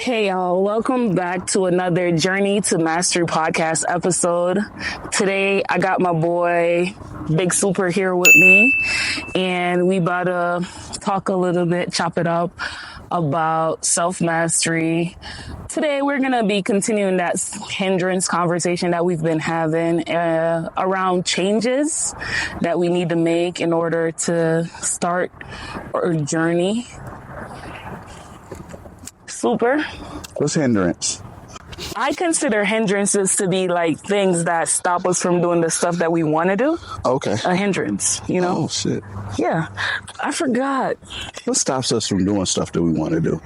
Hey y'all, welcome back to another Journey to Mastery podcast episode. Today I got my boy Big Super here with me, and we about to talk a little bit, chop it up about self-mastery. Today we're going to be continuing that hindrance conversation that we've been having around changes that we need to make in order to start our journey. Super. What's hindrance? I consider hindrances to be like things that stop us from doing the stuff that we want to do. Okay. A hindrance, you know? Oh, shit. Yeah. I forgot. What stops us from doing stuff that we want to do?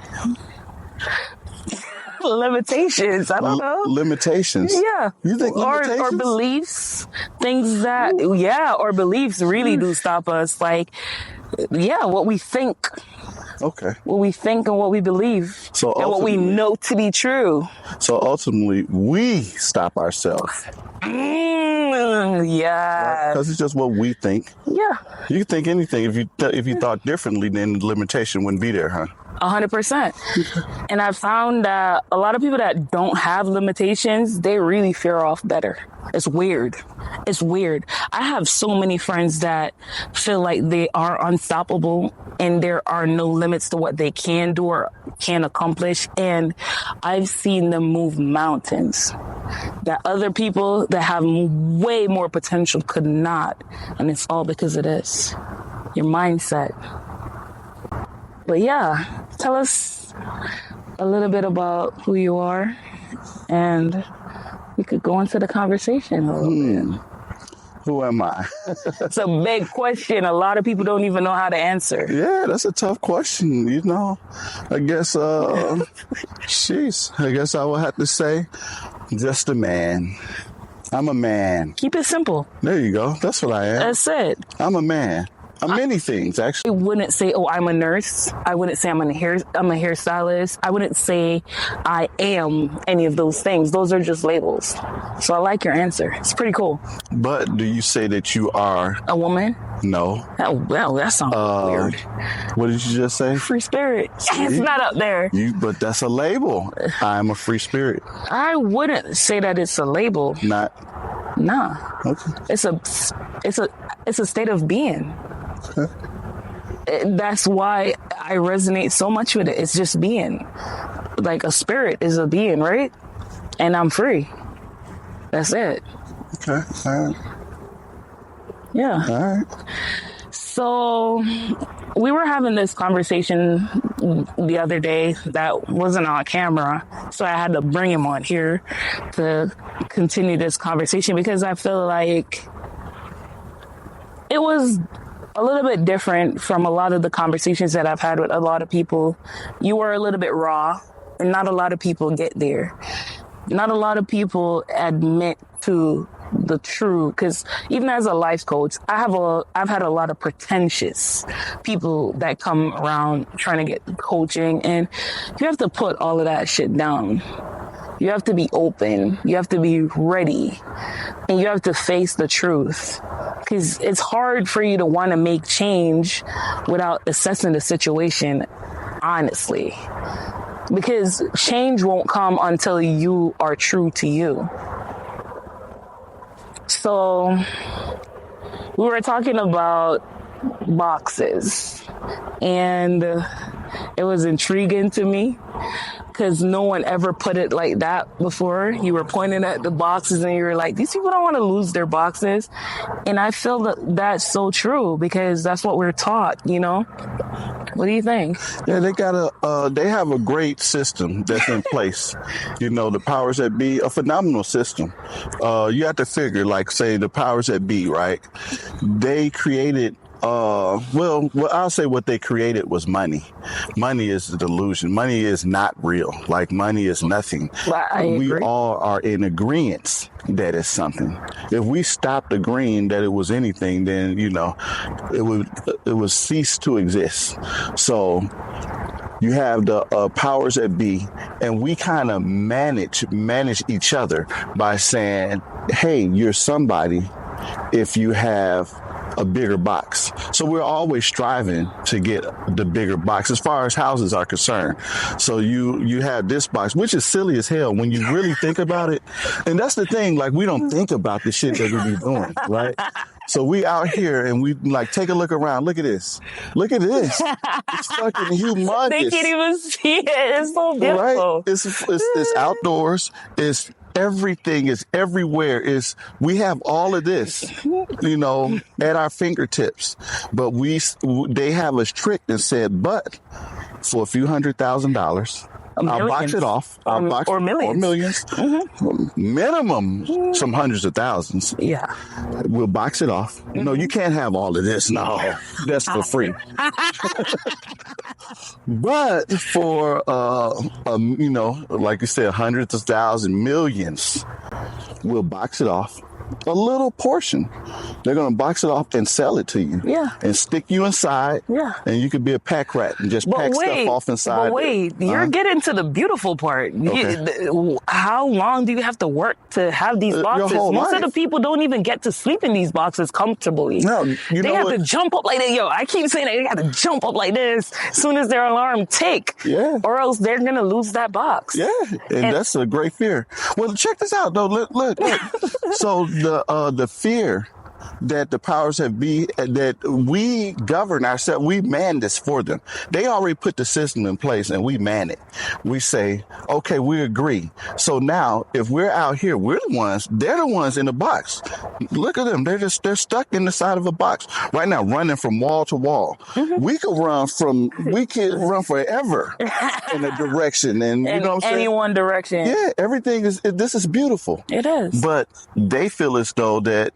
Limitations. I don't know. Limitations? Yeah. You think limitations? Or beliefs. Things that, or beliefs really do stop us. Like, what we think. Okay. What we think and what we believe. And what we know to be true. So ultimately, we stop ourselves. Yeah. Because it's just what we think. Yeah. You think anything. If you thought differently, then the limitation wouldn't be there, huh? 100%. And I've found that a lot of people that don't have limitations, they really fare off better. It's weird. I have so many friends that feel like they are unstoppable and there are no limits to what they can do or can accomplish. And I've seen them move mountains that other people that have way more potential could not. And it's all because of this, your mindset. But yeah, tell us a little bit about who you are, and we could go into the conversation a little bit. Who am I? It's a big question. A lot of people don't even know how to answer. Yeah, that's a tough question, you know. I guess, I guess I would have to say, just a man. I'm a man. Keep it simple. There you go. That's what I am. That's it. I'm a man. I'm many things, actually. I wouldn't say, I'm a nurse. I wouldn't say I'm a hairstylist. I wouldn't say I am any of those things. Those are just labels. So I like your answer. It's pretty cool. But do you say that you are... a woman? No. Oh, well, that sounds weird. What did you just say? Free spirit. It's not up there. But that's a label. I'm a free spirit. I wouldn't say that it's a label. Not? Nah. Okay. It's a state of being. Okay. That's why I resonate so much with it. It's just being. Like a spirit is a being, right? And I'm free. That's it. Okay. All right. Yeah. All right. So we were having this conversation the other day that wasn't on camera. So I had to bring him on here to continue this conversation because I feel like it was a little bit different from a lot of the conversations that I've had with a lot of people. You were a little bit raw, and not a lot of people get there. Not a lot of people admit to the true, because even as a life coach, I've had a lot of pretentious people that come around trying to get coaching, and you have to put all of that shit down. You have to be open. You have to be ready. And you have to face the truth. Because it's hard for you to want to make change without assessing the situation honestly. Because change won't come until you are true to you. So we were talking about boxes. And it was intriguing to me. Because no one ever put it like that before. You were pointing at the boxes and you were like, these people don't want to lose their boxes. And I feel that that's so true because that's what we're taught, you know? What do you think? Yeah, they have a great system that's in place. You know, the powers that be, a phenomenal system. You have to figure, like, say, the powers that be, right? They created well, I'll say what they created was money. Money is a delusion. Money is not real. Like, money is nothing. We all are in agreement that it's something. If we stopped agreeing that it was anything, then, you know, it would cease to exist. So you have the powers that be, and we kind of manage each other by saying, hey, you're somebody if you have a bigger box. So we're always striving to get the bigger box as far as houses are concerned. So you have this box, which is silly as hell when you really think about it. And that's the thing, like, we don't think about the shit that we be doing, right? So we out here and we like take a look around. Look at this. Look at this. It's fucking humongous. They can't even see it. It's so beautiful. Right? It's outdoors. It's everything is everywhere. We have all of this, at our fingertips. But they have us tricked and said, but for a few $100,000, I'll box it off. Or millions. Or millions. Minimum, some hundreds of thousands. Yeah. We'll box it off. No, you can't have all of this. No, that's for free. But for, like you said, hundreds of thousands, millions, we'll box it off. A little portion. They're going to box it off and sell it to you. Yeah. And stick you inside. Yeah. And you could be a pack rat and just pack stuff off inside. But wait, you're getting to the beautiful part. Okay. How long do you have to work to have these boxes? Your whole Most life. of the people don't even get to sleep in these boxes comfortably. No, they have to jump up like that. Yo, I keep saying they got to jump up like this as soon as their alarm tick. Yeah. Or else they're going to lose that box. Yeah. And that's a great fear. Well, check this out, though. Look. So the fear that the powers that be, that we govern ourselves, we man this for them. They already put the system in place and we man it. We say, okay, we agree. So now if we're out here, they're the ones in the box. Look at them. They're stuck in the side of a box right now, running from wall to wall. Mm-hmm. We could run forever in a direction. And you know what I'm saying? Any one direction. Yeah, this is beautiful. It is. But they feel as though that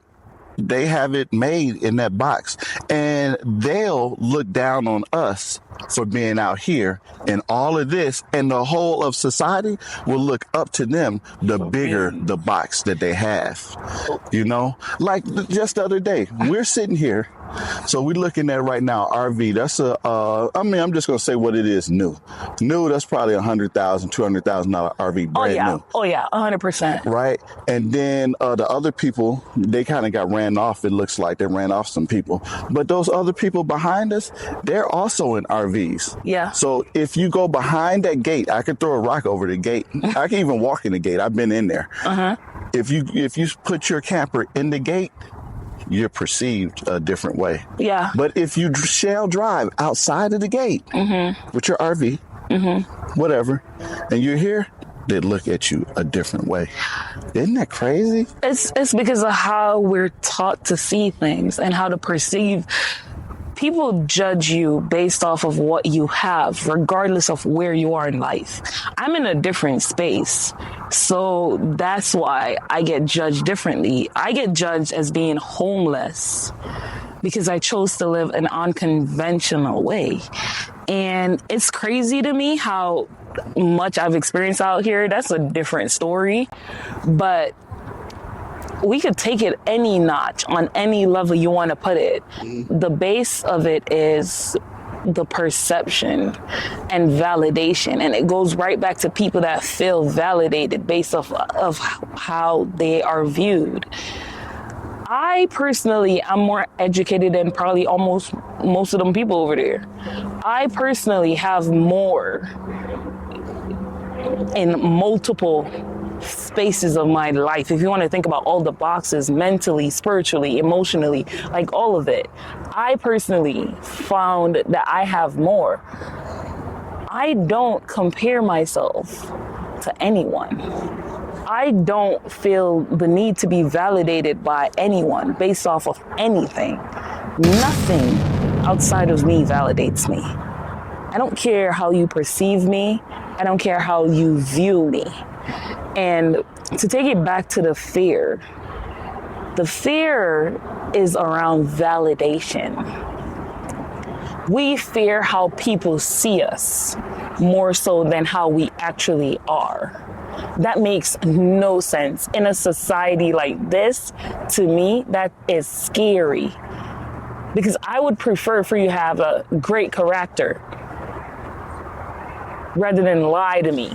they have it made in that box, and they'll look down on us for being out here and all of this, and the whole of society will look up to them the bigger the box that they have. Like just the other day, we're sitting here. So we're looking at right now RV. That's I'm just gonna say what it is. New. That's probably $100,000, $200,000 RV. Brand new. Oh yeah, 100%. Right. And then the other people, they kind of got ran off. It looks like they ran off some people. But those other people behind us, they're also in RVs. Yeah. So if you go behind that gate, I could throw a rock over the gate. I can even walk in the gate. I've been in there. Uh-huh. If you put your camper in the gate, you're perceived a different way. Yeah. But if you shall drive outside of the gate with your RV, whatever, and you're here, they look at you a different way. Isn't that crazy? It's because of how we're taught to see things and how to perceive. People judge you based off of what you have, regardless of where you are in life. I'm in a different space, so that's why I get judged differently. I get judged as being homeless because I chose to live an unconventional way. And it's crazy to me how much I've experienced out here. That's a different story, but we could take it any notch on any level you want to put it. The base of it is the perception and validation. And it goes right back to people that feel validated based off of how they are viewed. I personally am more educated than probably almost most of them people over there. I personally have more in multiple spaces of my life. If you want to think about all the boxes, mentally, spiritually, emotionally, like all of it, I personally found that I have more. I don't compare myself to anyone. I don't feel the need to be validated by anyone based off of anything. Nothing outside of me validates me. I don't care how you perceive me. I don't care how you view me. And to take it back to the fear is around validation. We fear how people see us more so than how we actually are. That makes no sense. In a society like this, to me, that is scary. Because I would prefer for you to have a great character rather than lie to me,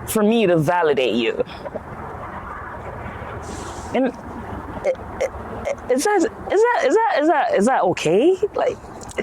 for me to validate you. And Is that okay? Like,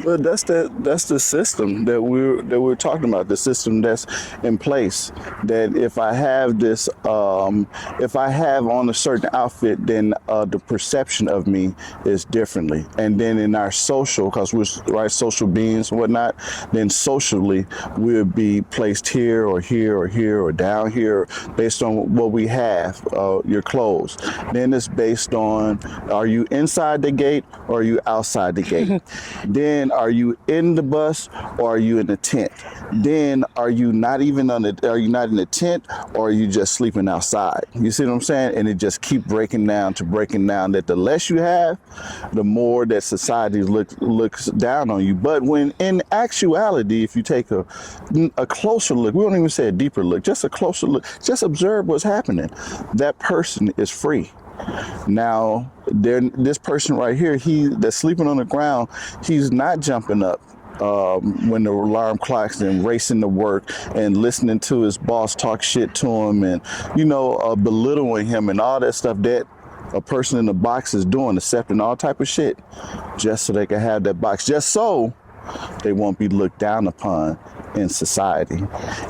But that's the system that we're talking about. The system that's in place. That if I have this, if I have on a certain outfit, then the perception of me is differently. And then in our social, because we're right social beings and whatnot, then socially we'll be placed here or here or here or down here based on what we have. Your clothes. Then it's based on, are you inside the gate or are you outside the gate? Then are you in the bus or are you in the tent? Then are you not even are you not in the tent or are you just sleeping outside? You see what I'm saying? And it just keep breaking down that the less you have, the more that society looks down on you. But when in actuality, if you take a closer look, we don't even say a deeper look, just a closer look, just observe what's happening. That person is free. Now, this person right here, that's sleeping on the ground, he's not jumping up when the alarm clocks and racing to work and listening to his boss talk shit to him and, belittling him and all that stuff that a person in the box is doing, accepting all type of shit just so they can have that box, just so they won't be looked down upon in society.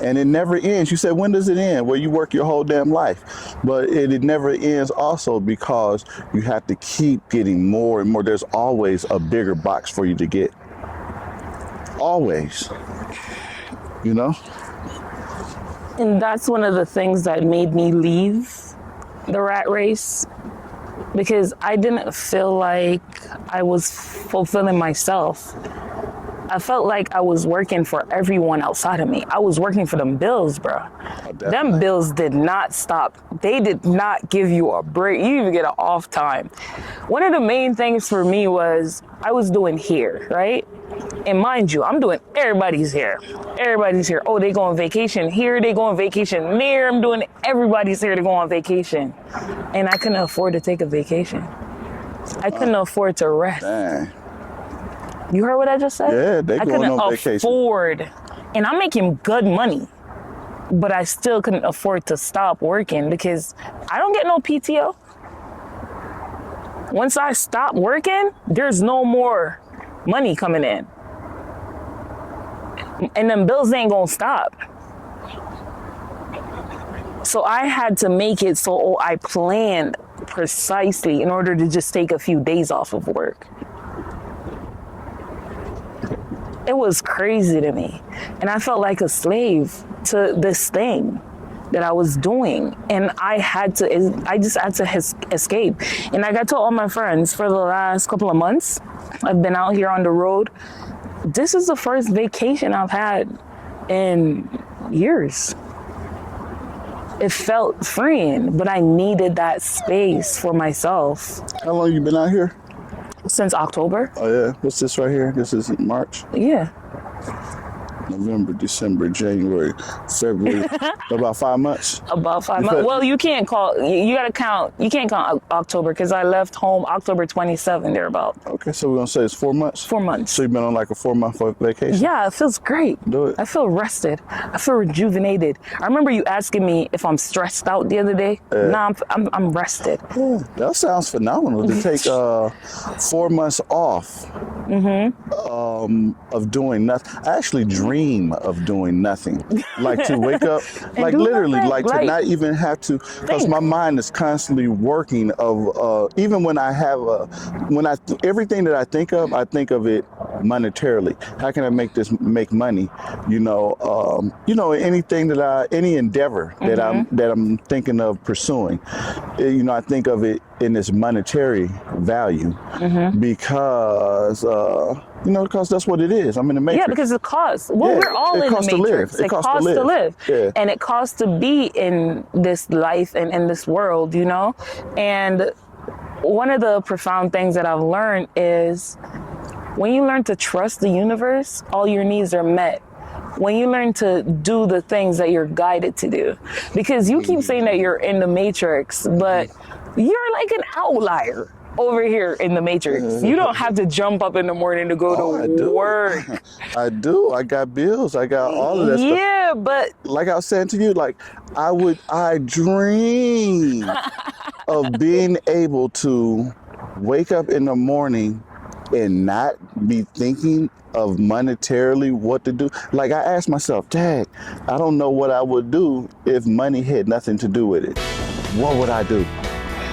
And it never ends. You said, when does it end? Well, you work your whole damn life. But it never ends also because you have to keep getting more and more. There's always a bigger box for you to get. Always. and that's one of the things that made me leave the rat race, because I didn't feel like I was fulfilling myself. I felt like I was working for everyone outside of me. I was working for them bills, bro. Them bills did not stop. They did not give you a break. You even get an off time. One of the main things for me was I was doing here, right? And mind you, I'm doing everybody's here. Everybody's here. Oh, they go on vacation here. They go on vacation there. I'm doing everybody's here to go on vacation. And I couldn't afford to take a vacation. I couldn't afford to rest. Dang. You heard what I just said? Yeah, they going on vacation. I couldn't afford, and I'm making good money, but I still couldn't afford to stop working because I don't get no PTO. Once I stop working, there's no more money coming in. And them bills ain't gonna stop. So I had to make it so I planned precisely in order to just take a few days off of work. It was crazy to me. And I felt like a slave to this thing that I was doing. And I just had to escape. And like I told all my friends, for the last couple of months, I've been out here on the road. This is the first vacation I've had in years. It felt freeing, but I needed that space for myself. How long you been out here? Since October. Oh yeah, what's this right here? This is March? Yeah. November, December, January, February, about 5 months. About 5 months. Well, you can't count October because I left home October 27th, thereabout. Okay, so we're going to say it's 4 months? 4 months. So you've been on like a 4-month vacation? Yeah, it feels great. Do it. I feel rested. I feel rejuvenated. I remember you asking me if I'm stressed out the other day. Nah, I'm rested. Yeah, that sounds phenomenal to take 4 months off of doing nothing. I actually dream of doing nothing, like to wake up, like literally, nothing. like to not even have to, because my mind is constantly working. Of even when I have everything that I think of it monetarily. How can I make money? Anything any endeavor that I'm thinking of pursuing. I think of it in this monetary value because that's what it is. I'm in the matrix. Yeah, because it costs. Well, we're all in the matrix. It costs to live. Yeah. And it costs to be in this life and in this world, And one of the profound things that I've learned is when you learn to trust the universe, all your needs are met. When you learn to do the things that you're guided to do. Because you keep saying that you're in the matrix, but you're like an outlier over here in the matrix. You don't have to jump up in the morning to go to work. I do. I got bills. I got all of that stuff. Yeah, but like I was saying to you, like I dream of being able to wake up in the morning and not be thinking of monetarily what to do. Like I asked myself, Dad, I don't know what I would do if money had nothing to do with it. What would I do?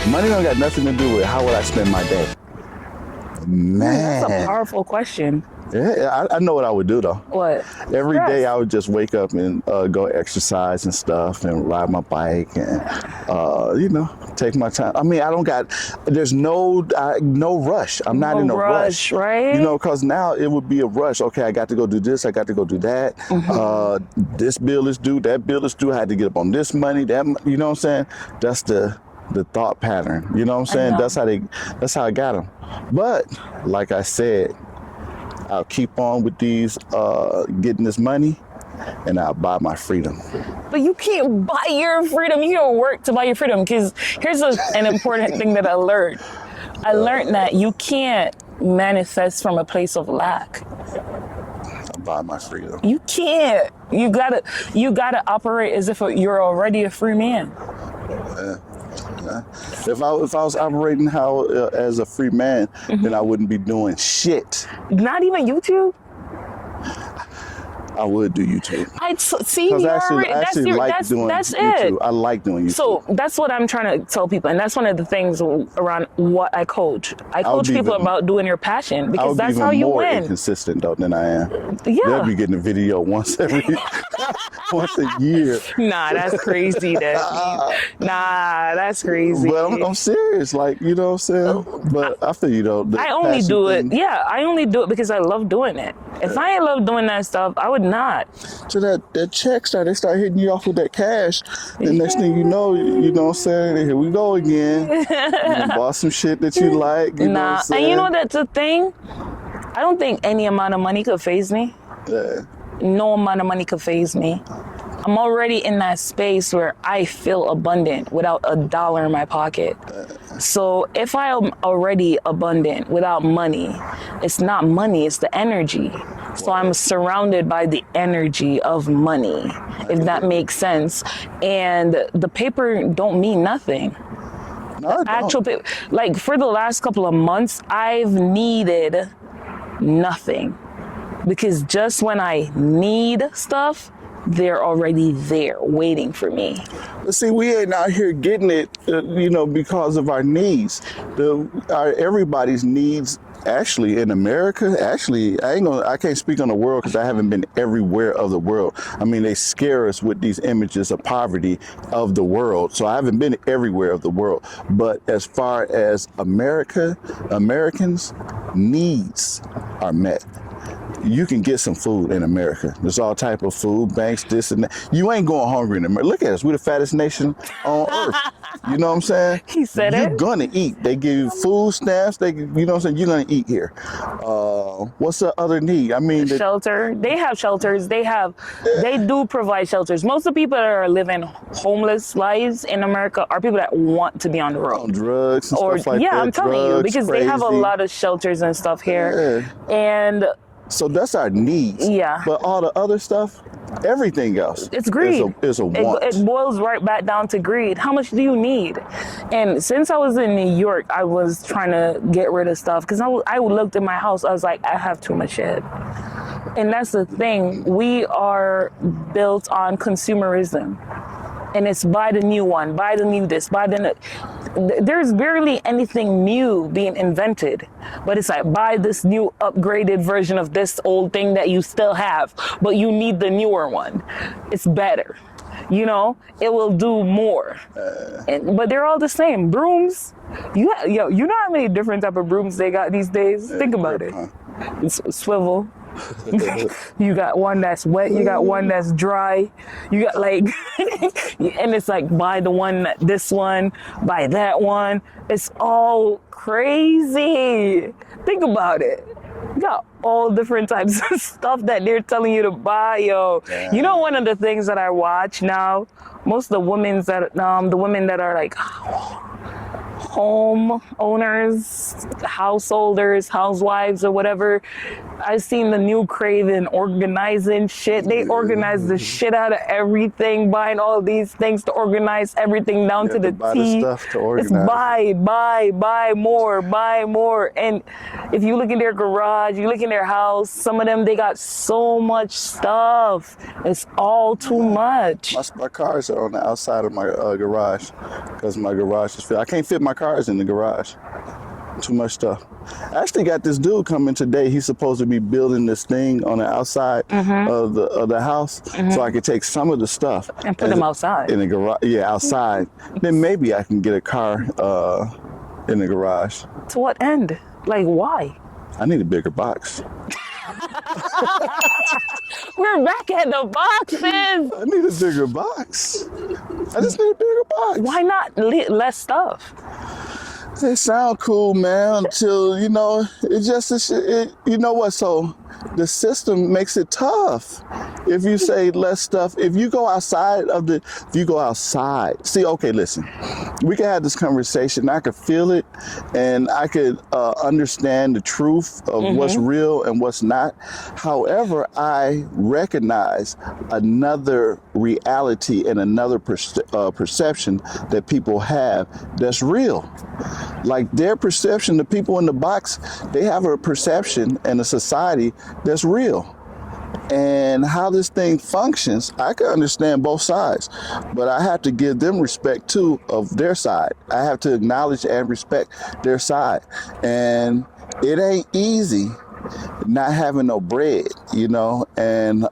Money don't got nothing to do with it. How would I spend my day? Man. That's a powerful question. Yeah, I know what I would do though. What? Every day I would just wake up and go exercise and stuff and ride my bike and, take my time. I mean, there's no rush. I'm not in a rush. Right? Because now it would be a rush. Okay, I got to go do this. I got to go do that. Mm-hmm. This bill is due. That bill is due. I had to get up on this money. You know what I'm saying? That's the thought pattern. You know what I'm saying? That's how I got them. But like I said, I'll keep on with these, getting this money, and I'll buy my freedom. But you can't buy your freedom. You don't work to buy your freedom. Because here's an important thing that I learned. I learned that you can't manifest from a place of lack. I'll buy my freedom. You can't. You gotta operate as if you're already a free man. If I was operating as a free man, then I wouldn't be doing shit. Not even YouTube? I would do YouTube. See, I actually like doing YouTube. I like doing YouTube. So that's what I'm trying to tell people, and that's one of the things around what I coach. I coach people about doing your passion, because that's how you win. I would be more inconsistent though than I am. Yeah, they'll be getting a video once a year. Nah, that's crazy. That's crazy. But I'm serious. Like, you know what I'm saying? But I feel you though. I only do it. Yeah, I only do it because I love doing it. If I ain't love doing that stuff, I would not. So that check they start hitting you off with that cash. The next thing you know what I'm saying? Here we go again. You bought some shit that you like. You know what I'm saying? And you know that's the thing? I don't think any amount of money could faze me. Yeah. No amount of money could faze me. I'm already in that space where I feel abundant without $1 in my pocket. So if I am already abundant without money, it's not money, it's the energy. So I'm surrounded by the energy of money, if that makes sense. And the paper don't mean nothing. No, actual paper, like for the last couple of months, I've needed nothing. Because just when I need stuff, they're already there waiting for me. See, we ain't out here getting it, because of our needs. Everybody's needs, actually, in America, I can't speak on the world because I haven't been everywhere of the world. I mean, they scare us with these images of poverty of the world. So I haven't been everywhere of the world. But as far as Americans' needs are met. You can get some food in America. There's all type of food banks, this and that. You ain't going hungry in America. Look at us. We're the fattest nation on earth. You know what I'm saying? He said You're gonna eat. They give you food stamps. You know what I'm saying? You're gonna eat here. What's the other need? I mean, shelter. They have shelters. They do provide shelters. Most of the people that are living homeless lives in America are people that want to be on the road. On drugs and stuff like that. Yeah, I'm telling you, because they have a lot of shelters and stuff here. Yeah. And so that's our needs. Yeah. But all the other stuff, everything else, it's greed. Is a want. It boils right back down to greed. How much do you need? And since I was in New York, I was trying to get rid of stuff because I looked in my house. I was like, I have too much shit. And that's the thing. We are built on consumerism. And it's buy the new one, buy the new this, there's barely anything new being invented, but it's like buy this new upgraded version of this old thing that you still have, but you need the newer one. It's better, it will do more. But they're all the same. Brooms, you know how many different type of brooms they got these days? Think about it. It's swivel. You got one that's wet, you got one that's dry, you got and it's like buy the one, this one, buy that one. It's all crazy. Think about it. You got all different types of stuff that they're telling you to buy, yo. Yeah. You know, one of the things that I watch now, most of the women that are like, homeowners, householders, housewives, or whatever. I've seen the new craving organizing shit. They organize the shit out of everything, buying all these things to organize everything down to the buy T. the stuff to organize. It's buy more. And if you look in their garage, you look in their house, some of them, they got so much stuff. It's all too much. My cars are on the outside of my garage because my garage is filled. I can't fit my cars in the garage. Too much stuff. I actually got this dude coming today. He's supposed to be building this thing on the outside of the house, so I could take some of the stuff and put them outside in the garage. Yeah, outside. Then maybe I can get a car in the garage. To what end? Like, why? I need a bigger box. We're back at the boxes. I need a bigger box. I just need a bigger box. Why not less stuff? They sound cool, man, until, you know, you know what, so the system makes it tough. If you say less stuff, if you go outside, see, okay, listen, we can have this conversation, I could feel it, and I could understand the truth of what's real and what's not. However, I recognize another reality and another perception that people have that's real. Like their perception, the people in the box, they have a perception and a society that's real. And how this thing functions, I can understand both sides, but I have to give them respect too of their side. I have to acknowledge and respect their side. And it ain't easy not having no bread, you know, and,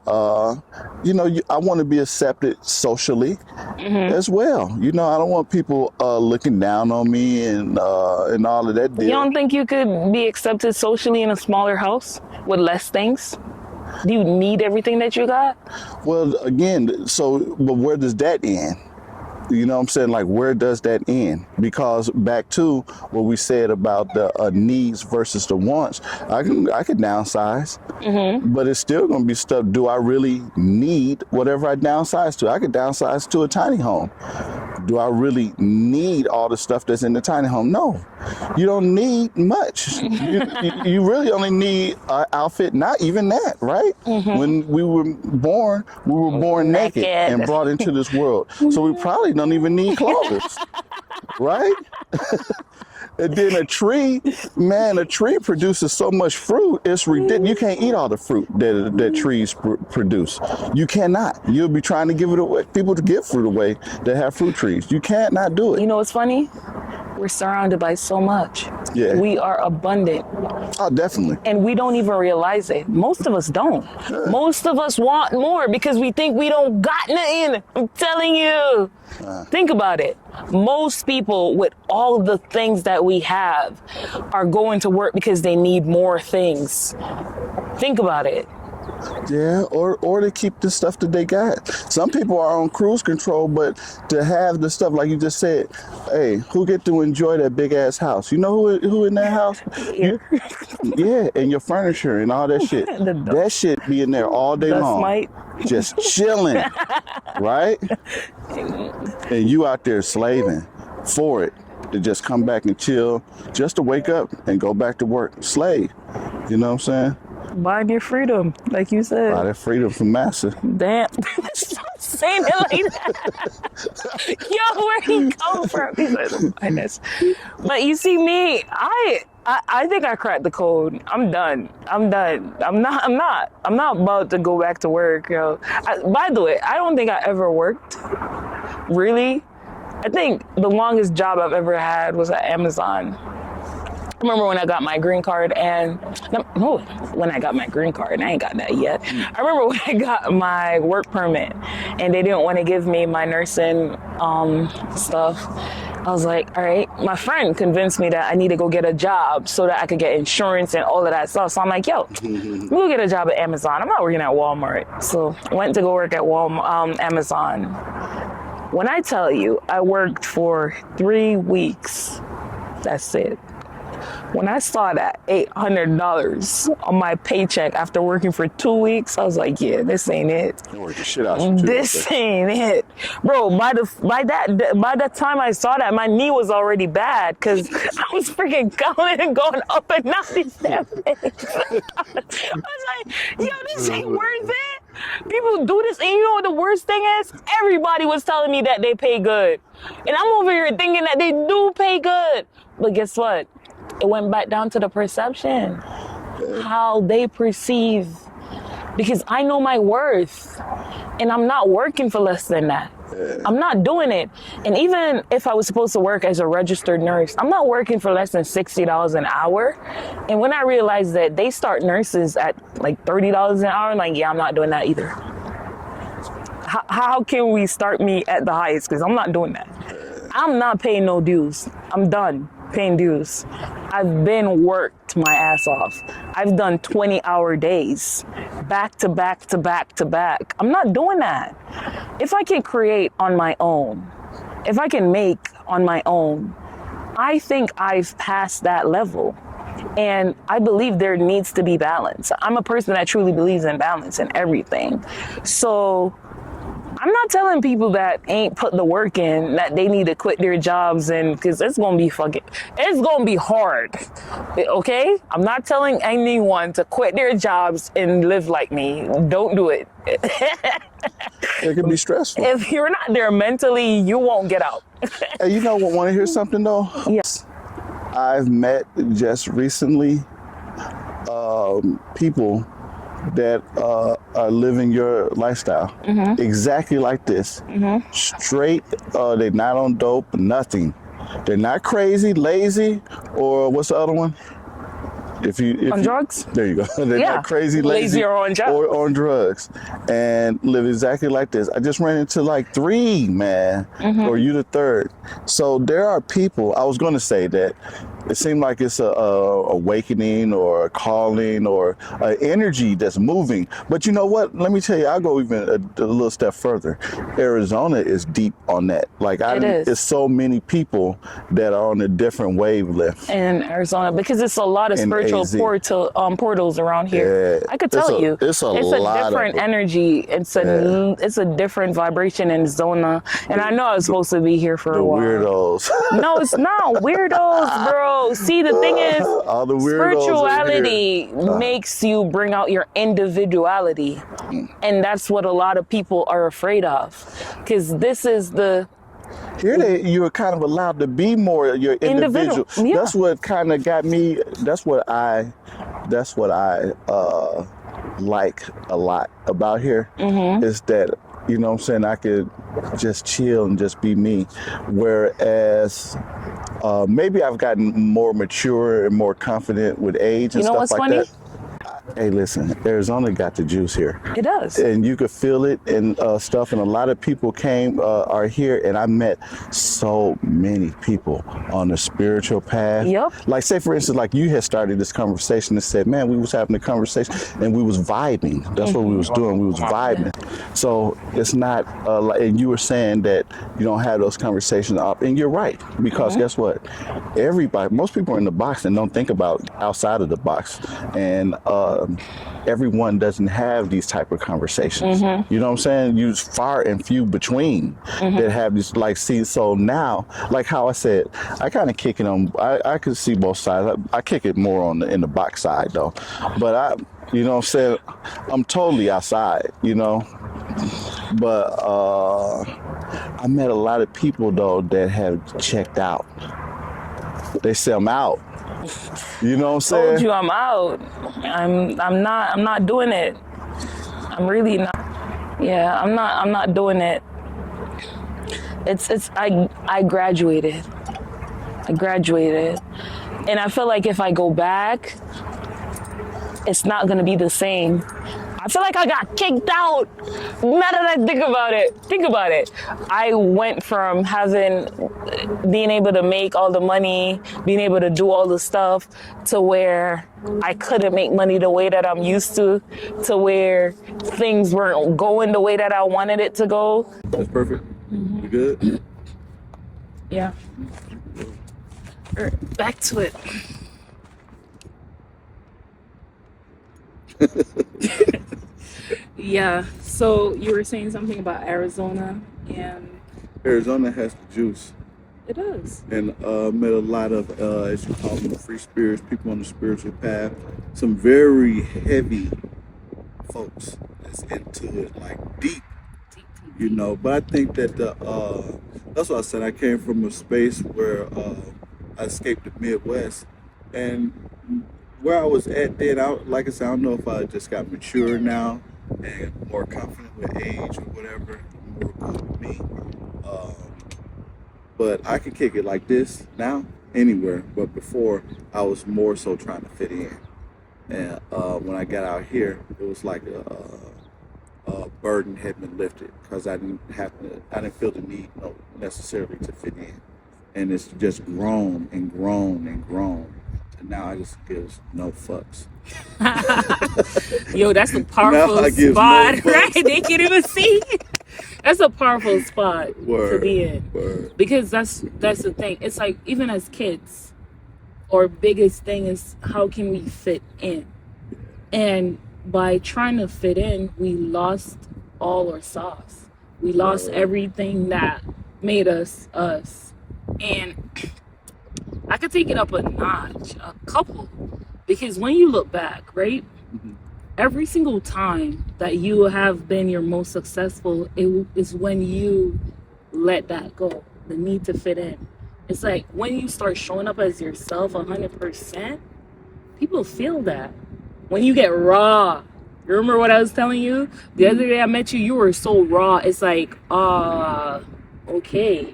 you know, I want to be accepted socially as well. You know, I don't want people looking down on me and all of that deal. You don't think you could be accepted socially in a smaller house with less things? Do you need everything that you got? Well, again, but where does that end? You know what I'm saying? Like, where does that end? Because back to what we said about the needs versus the wants, I could downsize, but it's still going to be stuff. Do I really need whatever I downsize to? I could downsize to a tiny home. Do I really need all the stuff that's in the tiny home? No, you don't need much. You really only need an outfit, not even that, right? When we were born naked and brought into this world. So we probably don't even need clothes, right? And then a tree produces so much fruit, it's ridiculous. You can't eat all the fruit that trees produce. You cannot. You'll be trying to give it away, people to give fruit away that have fruit trees. You can't not do it. You know what's funny? We're surrounded by so much. Yeah. We are abundant. Oh, definitely. And we don't even realize it. Most of us don't. Most of us want more because we think we don't got nothing. I'm telling you. Think about it. Most people with all of the things that we have are going to work because they need more things. Think about it. Yeah, or to keep the stuff that they got. Some people are on cruise control, but to have the stuff, like you just said, hey, who get to enjoy that big ass house? You know who in that house? Yeah, and your furniture and all that shit. That shit be in there all day long. Just chilling, right? And you out there slaving for it to just come back and chill, just to wake up and go back to work. Slave, you know what I'm saying? Buying your freedom, like you said. Buy that freedom from Massa. Damn. Stop saying it like that. Yo, where'd he come from? He said, but you see me, I think I cracked the code. I'm done. I'm not about to go back to work, yo. By the way, I don't think I ever worked. Really? I think the longest job I've ever had was at Amazon. I remember when I got my green card I ain't got that yet. I remember when I got my work permit and they didn't want to give me my nursing stuff. I was like, all right, my friend convinced me that I need to go get a job so that I could get insurance and all of that stuff. So I'm like, yo, we'll get a job at Amazon. I'm not working at Walmart. So I went to go work at Amazon. When I tell you, I worked for 3 weeks. That's it. When I saw that $800 on my paycheck after working for 2 weeks, I was like, yeah, this ain't it. You work the shit out you too, This ain't it. Bro, by the time I saw that, my knee was already bad because I was freaking going and going up and down these damn things. I was like, yo, this ain't worth it. People do this, and you know what the worst thing is? Everybody was telling me that they pay good. And I'm over here thinking that they do pay good. But guess what? It went back down to the perception. How they perceive. Because I know my worth. And I'm not working for less than that. I'm not doing it. And even if I was supposed to work as a registered nurse, I'm not working for less than $60 an hour. And when I realized that they start nurses at like $30 an hour, I'm like, yeah, I'm not doing that either. How can we start me at the highest? Because I'm not doing that. I'm not paying no dues. I'm done paying dues. I've been worked my ass off. I've done 20-hour days, back to back to back to back. I'm not doing that. If I can create on my own, if I can make on my own, I think I've passed that level. And I believe there needs to be balance. I'm a person that truly believes in balance in everything. So I'm not telling people that ain't put the work in that they need to quit their jobs, and because it's gonna be hard. Okay? I'm not telling anyone to quit their jobs and live like me. Don't do it. It can be stressful. If you're not there mentally, you won't get out. Hey, you know what? Want to hear something though? Yes. I've met just recently people that are living your lifestyle exactly like this. Straight, they're not on dope, nothing. They're not crazy, lazy, or what's the other one? On drugs? There you go. They're not crazy, lazy or on drugs. Or on drugs, and live exactly like this. I just ran into like 3, man, or you the third. So there are people, I was going to say that it seemed like it's a awakening or a calling or an energy that's moving. But you know what? Let me tell you, I'll go even a little step further. Arizona is deep on that. Like it's so many people that are on a different wavelength. In Arizona, because it's a lot of spiritual portals around here. Yeah, I could tell you, it's a different energy. It's a different vibration in Zona. And I know I was supposed to be here for a while. Weirdos. No, it's not weirdos, bro. See, the thing is, all the spirituality makes you bring out your individuality. And that's what a lot of people are afraid of. Because this is the... Here you're kind of allowed to be more your individual. Yeah. That's what kind of got me, that's what I like a lot about here, is that, you know what I'm saying, I could just chill and just be me. Whereas maybe I've gotten more mature and more confident with age and stuff like that. Hey, listen, Arizona got the juice here. It does. And you could feel it and stuff. And a lot of people are here. And I met so many people on the spiritual path. Yep. Like, say, for instance, like you had started this conversation and said, man, we was having a conversation and we was vibing. That's what we was doing. We was vibing. So it's not, and you were saying that you don't have those conversations up. And you're right. Because guess what? Most people are in the box and don't think about outside of the box. And everyone doesn't have these type of conversations. You know what I'm saying? You're far and few between that have this, like, see, so now, like how I said, I kind of kick it on, I can see both sides. I kick it more in the box side though. But you know what I'm saying? I'm totally outside, you know? But I met a lot of people though that have checked out. They say I'm out. You know what I'm saying? Told you I'm out. I'm not doing it. I'm really not. Yeah, I'm not doing it. I graduated. And I feel like if I go back, it's not gonna be the same. I feel like I got kicked out. Now that I think about it. I went from being able to make all the money, being able to do all the stuff, to where I couldn't make money the way that I'm used to where things weren't going the way that I wanted it to go. That's perfect. You good? Yeah. Back to it. Yeah. So you were saying something about Arizona, and Arizona has the juice. it does. And met a lot of, as you call them, free spirits, people on the spiritual path. Some very heavy folks that's into it, like deep, Deep, deep, you deep. know. But I think that that's what I said. I came from a space where I escaped the Midwest, and where I was at then, like I said, I don't know if I just got mature now and more confident with age or whatever, more good with me. Um, but I can kick it like this now anywhere. But before, I was more so trying to fit in. And when I got out here, it was like a burden had been lifted because I didn't feel the need, no, necessarily to fit in. And it's just grown and grown and grown. And now I just gives no fucks. Yo, that's a Now powerful I gives no spot, right? fucks. They can't even see. That's a powerful spot to Word, be in, word. because that's the thing. It's like, even as kids, our biggest thing is, how can we fit in? And by trying to fit in, we lost all our sauce. We lost Word. everything that made us us. And I could take it up a notch, a couple, because when you look back, right, Mhm. every single time that you have been your most successful, it is when you let that go, the need to fit in. It's like when you start showing up as yourself 100%, people feel that. When you get raw, you remember what I was telling you the other Mhm. day? I met you. You were so raw. It's like, okay,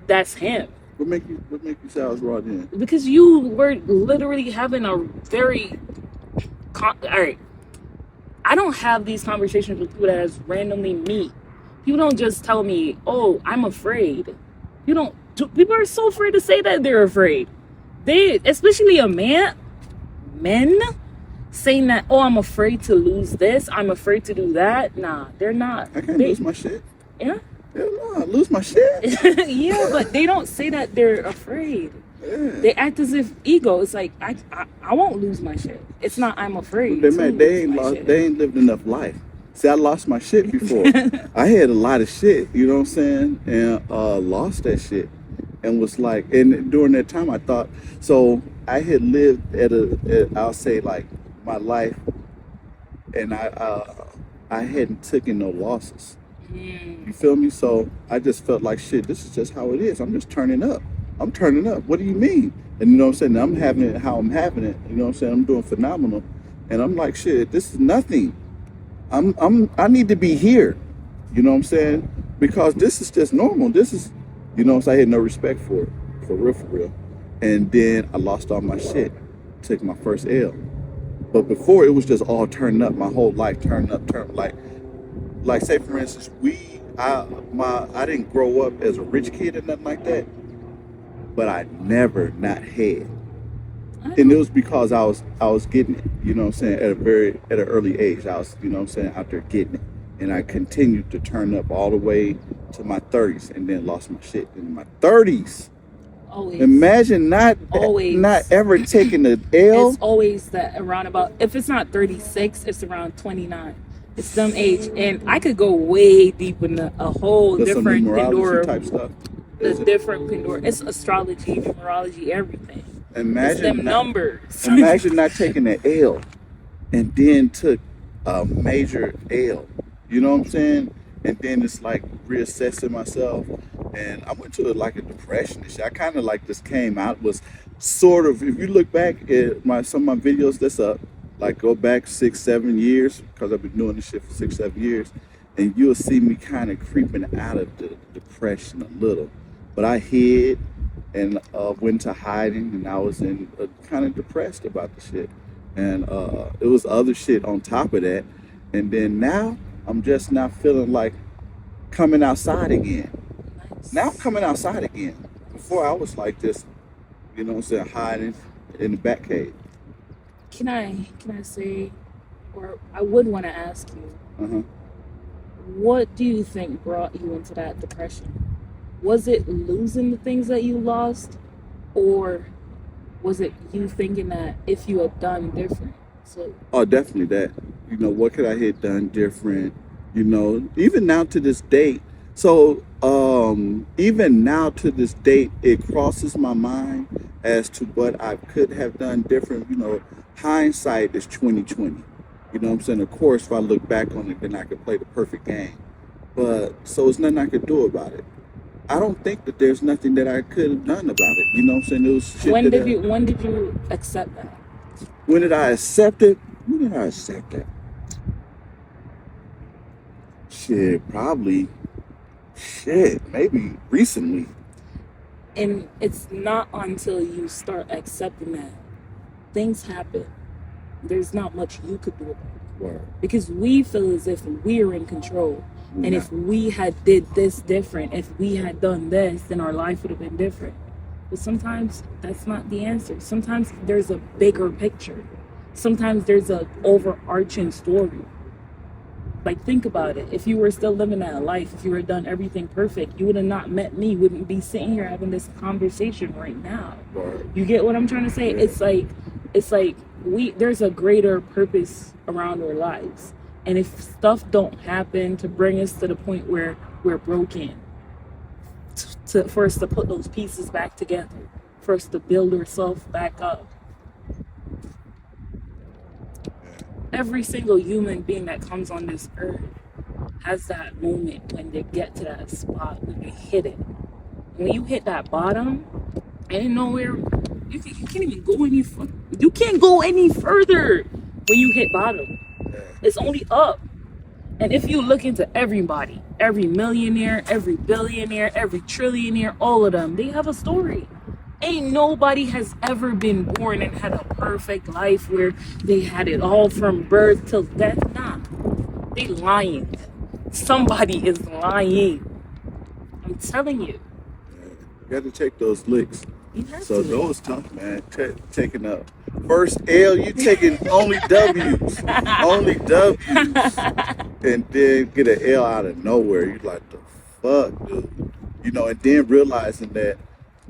that's him, What make you say I was raw then? because you were literally having a very all right. I don't have these conversations with people that I just randomly meet. People don't just tell me, "Oh, I'm afraid." You don't. People are so afraid to say that they're afraid. They, especially a man, men saying that, "Oh, I'm afraid to lose this. I'm afraid to do that." Nah, they're not. I can't They, lose my shit. yeah, Hell no, I lose my shit. yeah, but they don't say that they're afraid. Yeah. They act as if ego. It's like, I won't lose my shit. It's not, I'm afraid They to man, they lose ain't my lost. shit. They ain't lived enough life. See, I lost my shit before. I had a lot of shit. You know what I'm saying? And lost that shit, and was like, and during that time, I thought so. I had lived I'll say like my life, and I hadn't taken no losses. You feel me? So I just felt like shit. This is just how it is. I'm just turning up. I'm turning up. What do you mean? And you know what I'm saying? I'm having it how I'm having it. You know what I'm saying? I'm doing phenomenal. And I'm like, shit, this is nothing. I need to be here. You know what I'm saying? Because this is just normal. This is, you know what I'm saying? I had no respect for it. For real, for real. And then I lost all my shit. Took my first L. But before it was just all turned up. My whole life turned up, turned like say for instance, I didn't grow up as a rich kid or nothing like that, but I never not had. I And it don't. was because I was getting it, you know what I'm saying, at an early age. I was, you know what I'm saying, out there getting it. And I continued to turn up all the way to my 30s and then lost my shit in my 30s. Always. Imagine not Always. ever taking an It's L. always that around about, if it's not 36, it's around 29. It's them age. And I could go way deep in a whole There's some different numerology Pandora, type stuff. the Is it? different Pandora. It's astrology, numerology, everything. It's Imagine them not numbers. imagine not taking an L and then took a major L. You know what I'm saying? And then it's like reassessing myself, and I went to like a depression and shit. I kind of like just came out was sort of. If you look back at some of my videos, that's up. Like go back 6, 7 years because I've been doing this shit for 6, 7 years, and you'll see me kind of creeping out of the depression a little. But I hid and went to hiding, and I was in kind of depressed about the shit, and it was other shit on top of that, and then now I'm just not feeling like coming outside again. Now I'm Nice. coming outside again. Before I was like this, you know what I'm saying, hiding in the back cave. Can I say, or I would want to ask you, Uh-huh. what do you think brought you into that depression? Was it losing the things that you lost, or was it you thinking that if you had done different? So, oh, definitely that. You know, what could I have done different? You know, even now to this date. So, even now to this date, it crosses my mind as to what I could have done different. You know, hindsight is 2020. You know what I'm saying? Of course, if I look back on it, then I could play the perfect game. But so it's nothing I could do about it. I don't think that there's nothing that I could have done about it. You know what I'm saying? It was shit when did you accept that? when did I accept it? When did I accept that? Shit, probably. Shit, maybe recently. And it's not until you start accepting that things happen. There's not much you could do about it. Word. Because we feel as if we're in control. And Yeah. if we had did this different, if we had done this, then our life would have been different. But sometimes that's not the answer. Sometimes there's a bigger picture. Sometimes there's an overarching story. Like, think about it. If you were still living that life, if you were done everything perfect, you would have not met me, wouldn't be sitting here having this conversation right now. Word. You get what I'm trying to say? Yeah. It's like there's a greater purpose around our lives. And if stuff don't happen to bring us to the point where we're broken, for us to put those pieces back together, for us to build ourselves back up. Every single human being that comes on this earth has that moment when they get to that spot, when they hit it. When you hit that bottom, ain't nowhere, you can't even go any further. You can't go any further when you hit bottom. It's only up. And if you look into everybody, every millionaire, every billionaire, every trillionaire, all of them, they have a story. Ain't nobody has ever been born and had a perfect life where they had it all from birth till death. Nah, they lying. Somebody is lying. I'm telling you. You got to take those licks. You have So to. those tough, man. Taking up first L, you taking only W's, only W's, and then get an L out of nowhere. You like the fuck, dude. You know, and then realizing that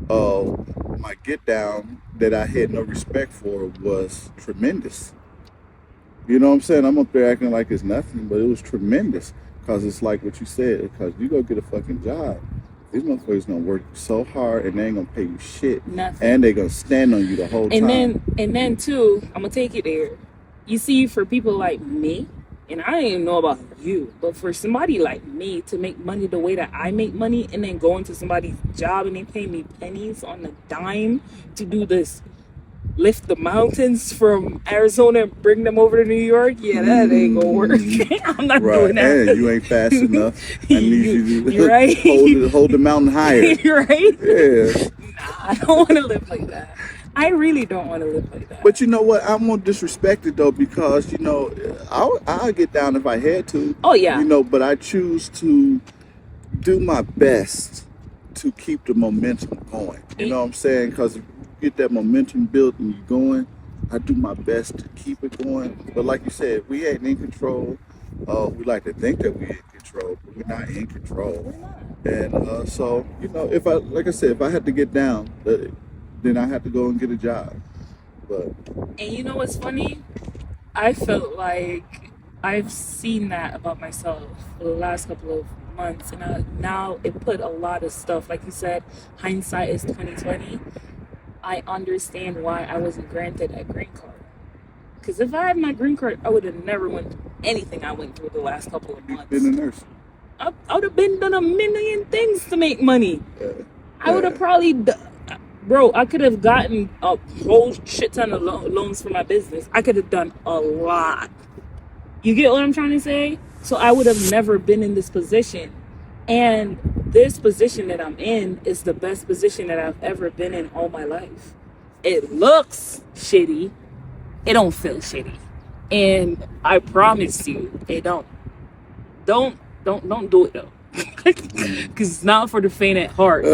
my get down that I had no respect for was tremendous. You know what I'm saying? I'm up there acting like it's nothing, but it was tremendous because it's like what you said. Because you go get a fucking job, these motherfuckers gonna work so hard and they ain't gonna pay you shit, Nothing. and they gonna stand on you the whole time. And then too, I'm gonna take it there. You see, for people like me, and I don't even know about you, but for somebody like me to make money the way that I make money, and then go into somebody's job and they pay me pennies on the dime to do this, lift the mountains from Arizona and bring them over to New York, yeah, that ain't gonna work. I'm not Right, doing that. and you ain't fast enough. I need you You're to right. hold the mountain higher. You're right. Yeah. Nah, I don't want to live like that. I really don't want to live like that. But you know what? I won't disrespect it though, because you know I'll get down if I had to. Oh, yeah. You know, but I choose to do my best to keep the momentum going. You know what I'm saying? Because if you get that momentum built and you're going, I do my best to keep it going. But like you said, we ain't in control. We like to think that we're in control, but we're not in control. And so, you know, like I said, if I had to get down, then I had to go and get a job. But And you know what's funny? I felt like I've seen that about myself for the last couple of months, and now it put a lot of stuff. Like you said, hindsight is 2020. I understand why I wasn't granted a green card. Because if I had my green card, I would have never went through anything I went through the last couple of months. been a nurse. I would have been done a million things to make money. I would have probably, bro, I could have gotten a whole shit ton of loans for my business. I could have done a lot. You get what I'm trying to say? So I would have never been in this position. And this position that I'm in is the best position that I've ever been in all my life. It looks shitty. It don't feel shitty. And I promise you, it don't. Don't do it though. Because it's not for the faint at heart.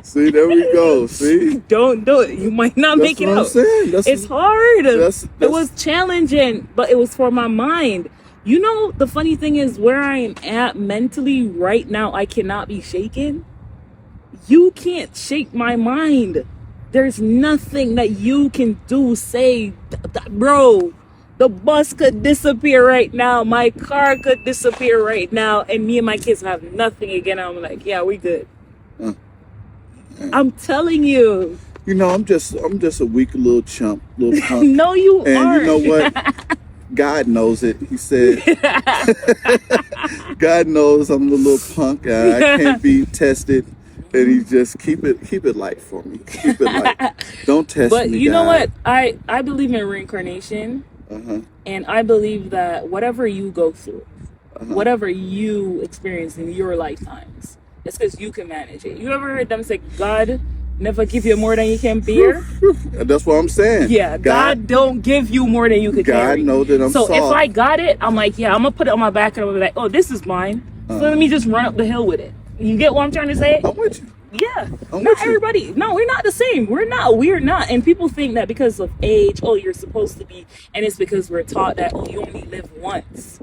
See, there we go. See? Don't do it. You might not make it what out. I'm saying. It's hard. That's- It was challenging, but it was for my mind. You know, the funny thing is where I am at mentally right now, I cannot be shaken. You can't shake my mind. There's nothing that you can do. Say, bro, the bus could disappear right now. My car could disappear right now. And me and my kids have nothing again. I'm like, yeah, we good. I'm telling you. You know, I'm just a weak little chump, little punk. No, you and aren't. You know what? God knows it. He said, God knows I'm a little punk. I can't be tested. And he just keep it light for me. Keep it light. Don't test me. But you know God. what? I believe in reincarnation. And I believe that whatever you go through, whatever you experience in your lifetimes, it's because you can manage it. You ever heard them say, God never give you more than you can bear? That's what I'm saying. Yeah, God don't give you more than you can carry. God know that I'm so soft. If I got it, I'm like, yeah, I'm going to put it on my back and I'm like, oh, this is mine. So let me just run up the hill with it. You get what I'm trying to say? I'm with you. Yeah, not everybody. No, we're not the same. We're not. And people think that because of age, oh, you're supposed to be, and it's because we're taught that, oh, you only live once.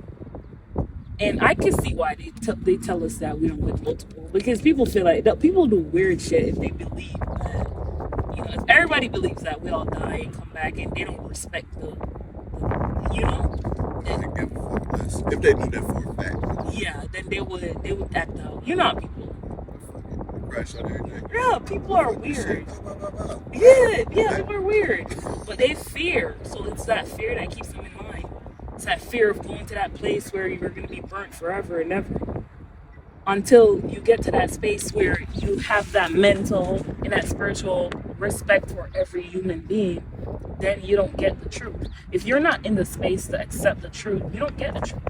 And I can see why they tell us that we don't live multiple, because people feel like people do weird shit if they believe that, you know, if everybody believes that we all die and come back, and they don't respect the you know. If they knew that for a fact. Yeah, then they would act out. You know how people. Crash out everything. Yeah, people are weird. Yeah, people are weird. But they fear. So it's that fear that keeps them in line. It's that fear of going to that place where you're going to be burnt forever and ever. Until you get to that space where you have that mental and that spiritual respect for every human being, then you don't get the truth. If you're not in the space to accept the truth, you don't get the truth.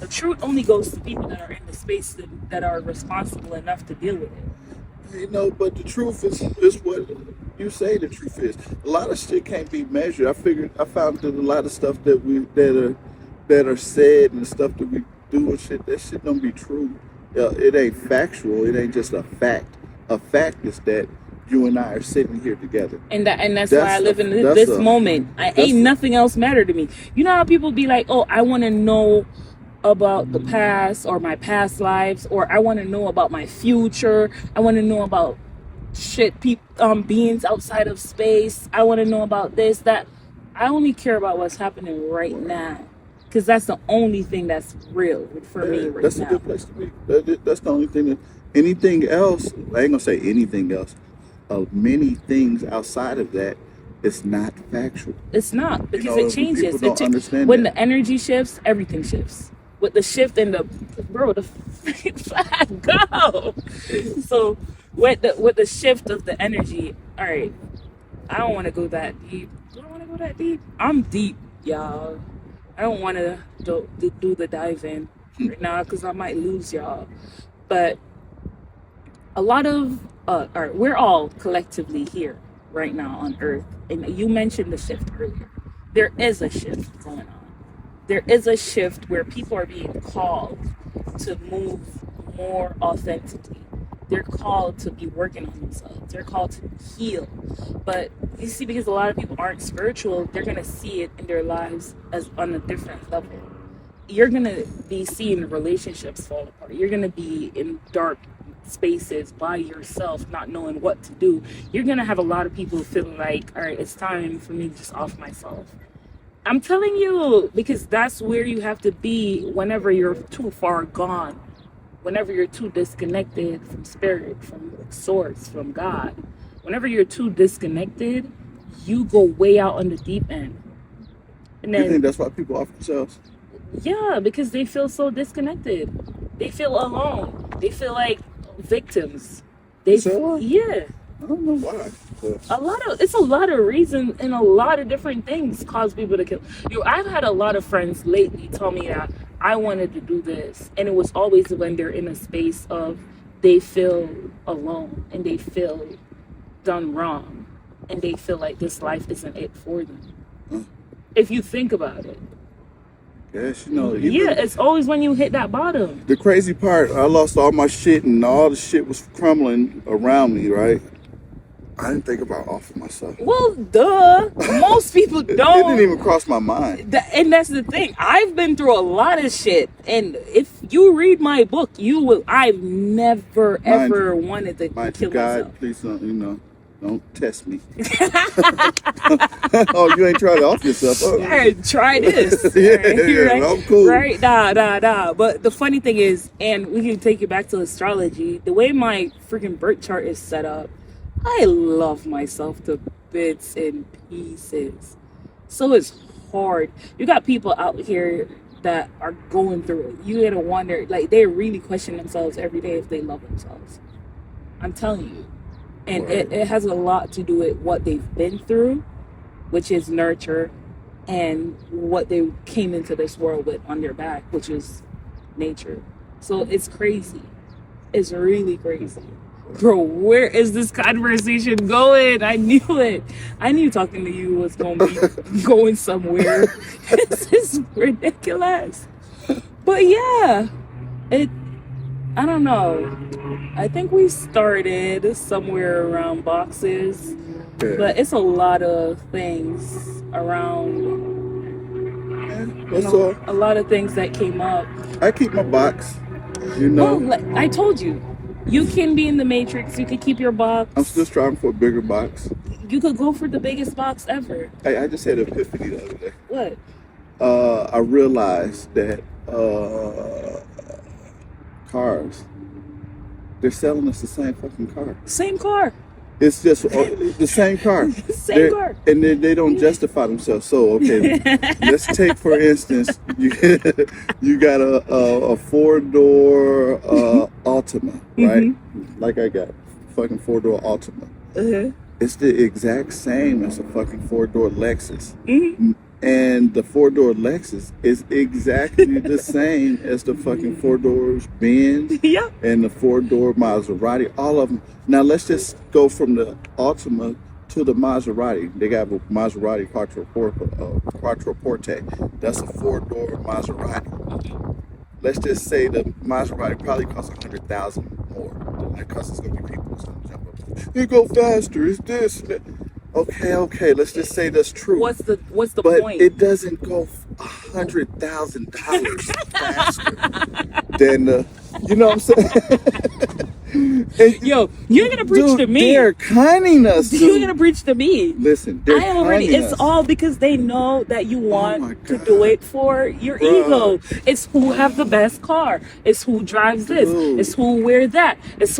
The truth only goes to people that are in the space that are responsible enough to deal with it. You know, but the truth is what you say the truth is. A lot of shit can't be measured. I found that a lot of stuff that are said and stuff that we do and shit, that shit don't be true. It ain't factual. It ain't just a fact. A fact is that you and I are sitting here together. And that's why I live in this moment. Ain't nothing else matter to me. You know how people be like, oh, I want to know about the past or my past lives, or I want to know about my future. I want to know about shit, beings outside of space. I want to know about this, that. I only care about what's happening right now, because that's the only thing that's real for me right now. That's a good place to be. That's the only thing. Anything else, I ain't gonna say anything else. Many things outside of that, it's not factual. It's not, because you know, it changes. People don't understand when that. The energy shifts, everything shifts. With the shift in the flag go. So with the shift of the energy, all right. I don't want to go that deep. I don't want to go that deep. I'm deep, y'all. I don't want to do the dive in right now, because I might lose y'all. But a lot of all right, we're all collectively here right now on Earth, and you mentioned the shift earlier. There is a shift going on. There is a shift where people are being called to move more authentically. They're called to be working on themselves. They're called to heal. But you see, because a lot of people aren't spiritual, they're going to see it in their lives as on a different level. You're going to be seeing relationships fall apart. You're going to be in dark spaces by yourself, not knowing what to do. You're going to have a lot of people feeling like, all right, it's time for me to just off myself. I'm telling you, because that's where you have to be whenever you're too far gone, whenever you're too disconnected from spirit, from source, from God. Whenever you're too disconnected, you go way out on the deep end. And then, you think that's why people off themselves? Yeah, because they feel so disconnected. They feel alone. They feel like victims. Yeah. I don't know why. It's a lot of reasons, and a lot of different things cause people to kill. I've had a lot of friends lately tell me that I wanted to do this, and it was always when they're in a space of they feel alone and they feel done wrong, and they feel like this life isn't it for them. If you think about it. Yes, you know. It's always when you hit that bottom. The crazy part, I lost all my shit, and all the shit was crumbling around me, right? I didn't think about offing myself. Well, duh. Most people don't. It didn't even cross my mind. And that's the thing. I've been through a lot of shit. And if you read my book, you will. I've never, ever wanted to kill God, myself. please don't, Don't test me. Oh, you ain't tried it off yourself. Oh. Hey, try this. Yeah, right? I'm cool. Right? Nah. But the funny thing is, and we can take it back to astrology, the way my freaking birth chart is set up, I love myself to bits and pieces. So it's hard. You got people out here that are going through it. You gotta wonder, like, they really question themselves every day if they love themselves. I'm telling you. And it has a lot to do with what they've been through, which is nurture, and what they came into this world with on their back, which is nature. So it's crazy. It's really crazy. Bro, where is this conversation going? I knew it. I knew talking to you was going to be going somewhere. This is ridiculous. But yeah, I don't know. I think we started somewhere around boxes, but it's a lot of things around. A lot of things that came up. I keep my box, you know. Well, I told you, you can be in the Matrix. You can keep your box. I'm still striving for a bigger box. You could go for the biggest box ever. I just had an epiphany the other day. What? I realized that cars, they're selling us the same fucking car. Same car. It's just the same car. Same car. And they don't justify themselves. So, okay, let's take, for instance, you got a 4-door Altima, right? Mm-hmm. Like I got fucking 4-door Altima. Uh-huh. It's the exact same as a fucking 4-door Lexus. Mm-hmm. And the 4-door Lexus is exactly the same as the fucking 4-door Benz and the 4-door Maserati, all of them. Now let's just go from the Altima to the Maserati. They got a Maserati Quattroporte. That's a 4-door Maserati. Let's just say the Maserati probably costs $100,000 more. Because it's gonna be people who's gonna jump up. It go faster. It's this. Okay. Let's just say that's true. What's the point? But it doesn't go $100,000 faster than the. You know what I'm saying? And, yo, you're gonna preach to me. They're conning us. Dude. You're gonna preach to me. Listen, I already. It's all because they know that you want to do it for your ego. It's who have the best car. It's who drives this. Dude. It's who wear that. It's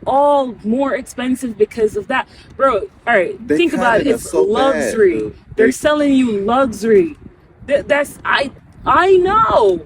all more expensive because of that, bro. All right, think about it. It's so luxury. Bad, they're selling you luxury. That's I know.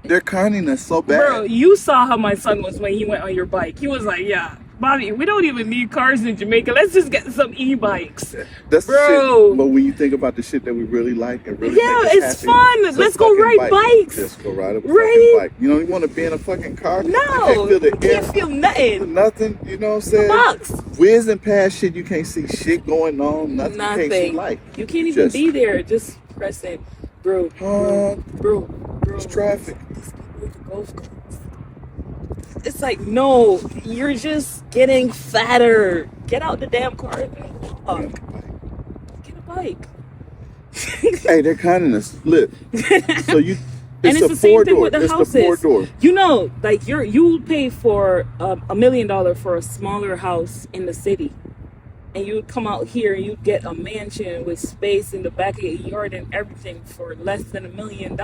They're conning us so bad. Bro, you saw how my son was when he went on your bike. He was like, yeah, Bobby, we don't even need cars in Jamaica. Let's just get some e-bikes. That's the shit. But when you think about the shit that we really like and really it's fun. Let's go ride bikes. Just go ride a fucking bike. You don't even want to be in a fucking car. No. You can't feel nothing. Nothing. You know what I'm saying? Box. Whizzing past shit. You can't see shit going on. Nothing. You can't see light. You can't even be there. Just press it. Bro. It's traffic. It's like, no, you're just getting fatter. Get out the damn car and walk. Get a bike. Hey, they're conning us. Look. So you. And it's the same thing with the houses. The 4-door. You know, like you pay for $1 million for a smaller house in the city. And you come out here and you get a mansion with space in the back of your yard and everything for less than $1 million.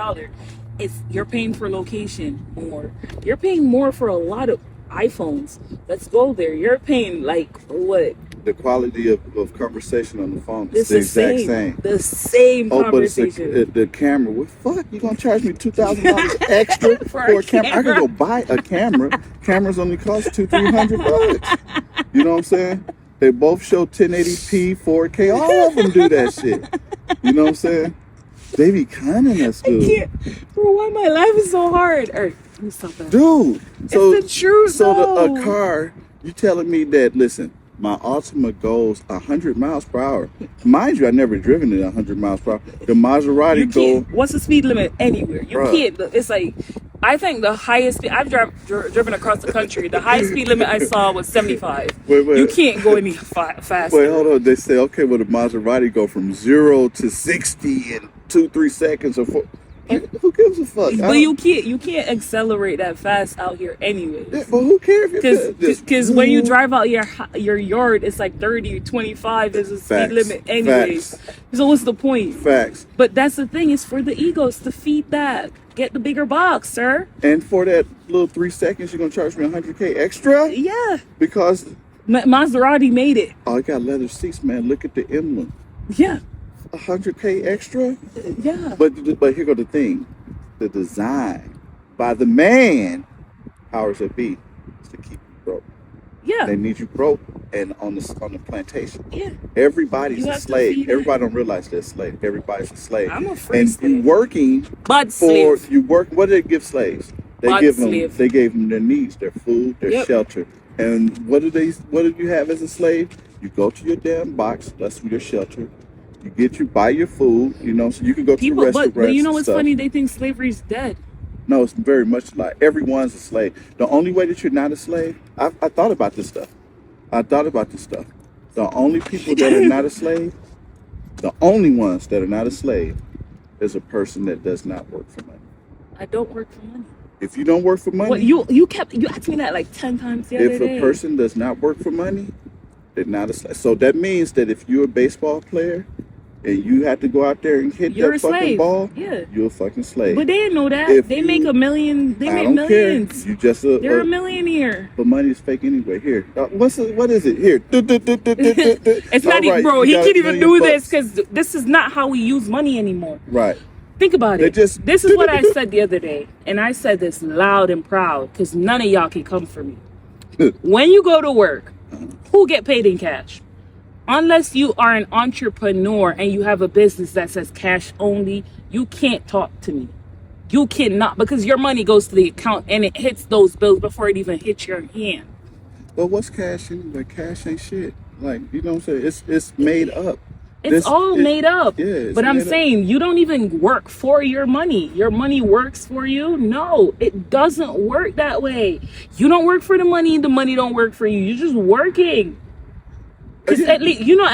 You're paying for location more. You're paying more for a lot of iPhones. Let's go there. You're paying like what? The quality of conversation on the phone is the exact same. The same conversation. But it's the camera. What fuck? You gonna charge me $2,000 extra for a camera? I could go buy a camera. Cameras only cost $200-$300. You know what I'm saying? They both show 1080p, 4K. All of them do that shit. You know what I'm saying? They be conning us, dude. I can't. Bro, why my life is so hard? Or, something. Dude. So, it's the truth, so a car, you telling me that, listen, my Altima goes 100 miles per hour. Mind you, I never driven it 100 miles per hour. The Maserati goes. What's the speed limit anywhere? You can't. It's like, I think the highest speed, I've driven across the country. The highest speed limit I saw was 75. Wait. You can't go any faster. Wait, hold on. They say, okay, well, the Maserati go from 0 to 60 in 2-3 seconds or 4. Who gives a fuck? But you can't accelerate that fast out here anyways. Yeah, but who cares if Because when you drive out your yard, it's like 30, 25 is the speed limit anyways. So what's the point? Facts. But that's the thing, it's for the egos to feed that. Get the bigger box, sir. And for that little 3 seconds, you're gonna charge me $100K extra? Yeah. Because Maserati made it. oh, it got leather seats, man. Look at the emblem. Yeah. $100K extra? Yeah. But here go the thing. The design by the man, powers that be, is to keep you broke. Yeah. They need you broke and on the plantation. Yeah. Everybody's You a have to slave. feed Everybody don't realize they're a slave. Everybody's a slave. I'm a free and slave. working But for slave. you work. What did they give slaves? They But give slave. them. They gave them their needs, their food, their Yep. shelter. And what did you have as a slave? You go to your damn box. That's your shelter. You buy your food. So you can go to People, restaurants. but you know and what's stuff. funny? They think slavery's dead. No, it's very much like everyone's a slave. The only way that you're not a slave, I thought about this stuff. The only people that are not a slave, the only ones that are not a slave, is a person that does not work for money. I don't work for money. If you don't work for money, What you asked me that like 10 times the other if day. a person does not work for money, they're not a slave. So that means that if you're a baseball player and you have to go out there and hit You're that a fucking slave. ball, Yeah. you're a fucking slave. But they didn't know that. If They you- make $1 million. They I make don't millions. care. You just They're a millionaire. But money is fake anyway. Here, what is it? Here, It's not even, bro. He can't even do this because this is not how we use money anymore. Right. Think about They it. just- This is what I said the other day, and I said this loud and proud because none of y'all can come for me. When you go to work, who get paid in cash? Unless you are an entrepreneur and you have a business that says cash only, you can't talk to me. You cannot, because your money goes to the account and it hits those bills before it even hits your hand. But what's cash anyway? Cash ain't shit. Like, you know what I'm saying? It's made up. It's all made up. Yeah, it's but I'm made up. saying you don't even work for your money. Your money works for you. No, it doesn't work that way. You don't work for the money don't work for you. You're just working. Because at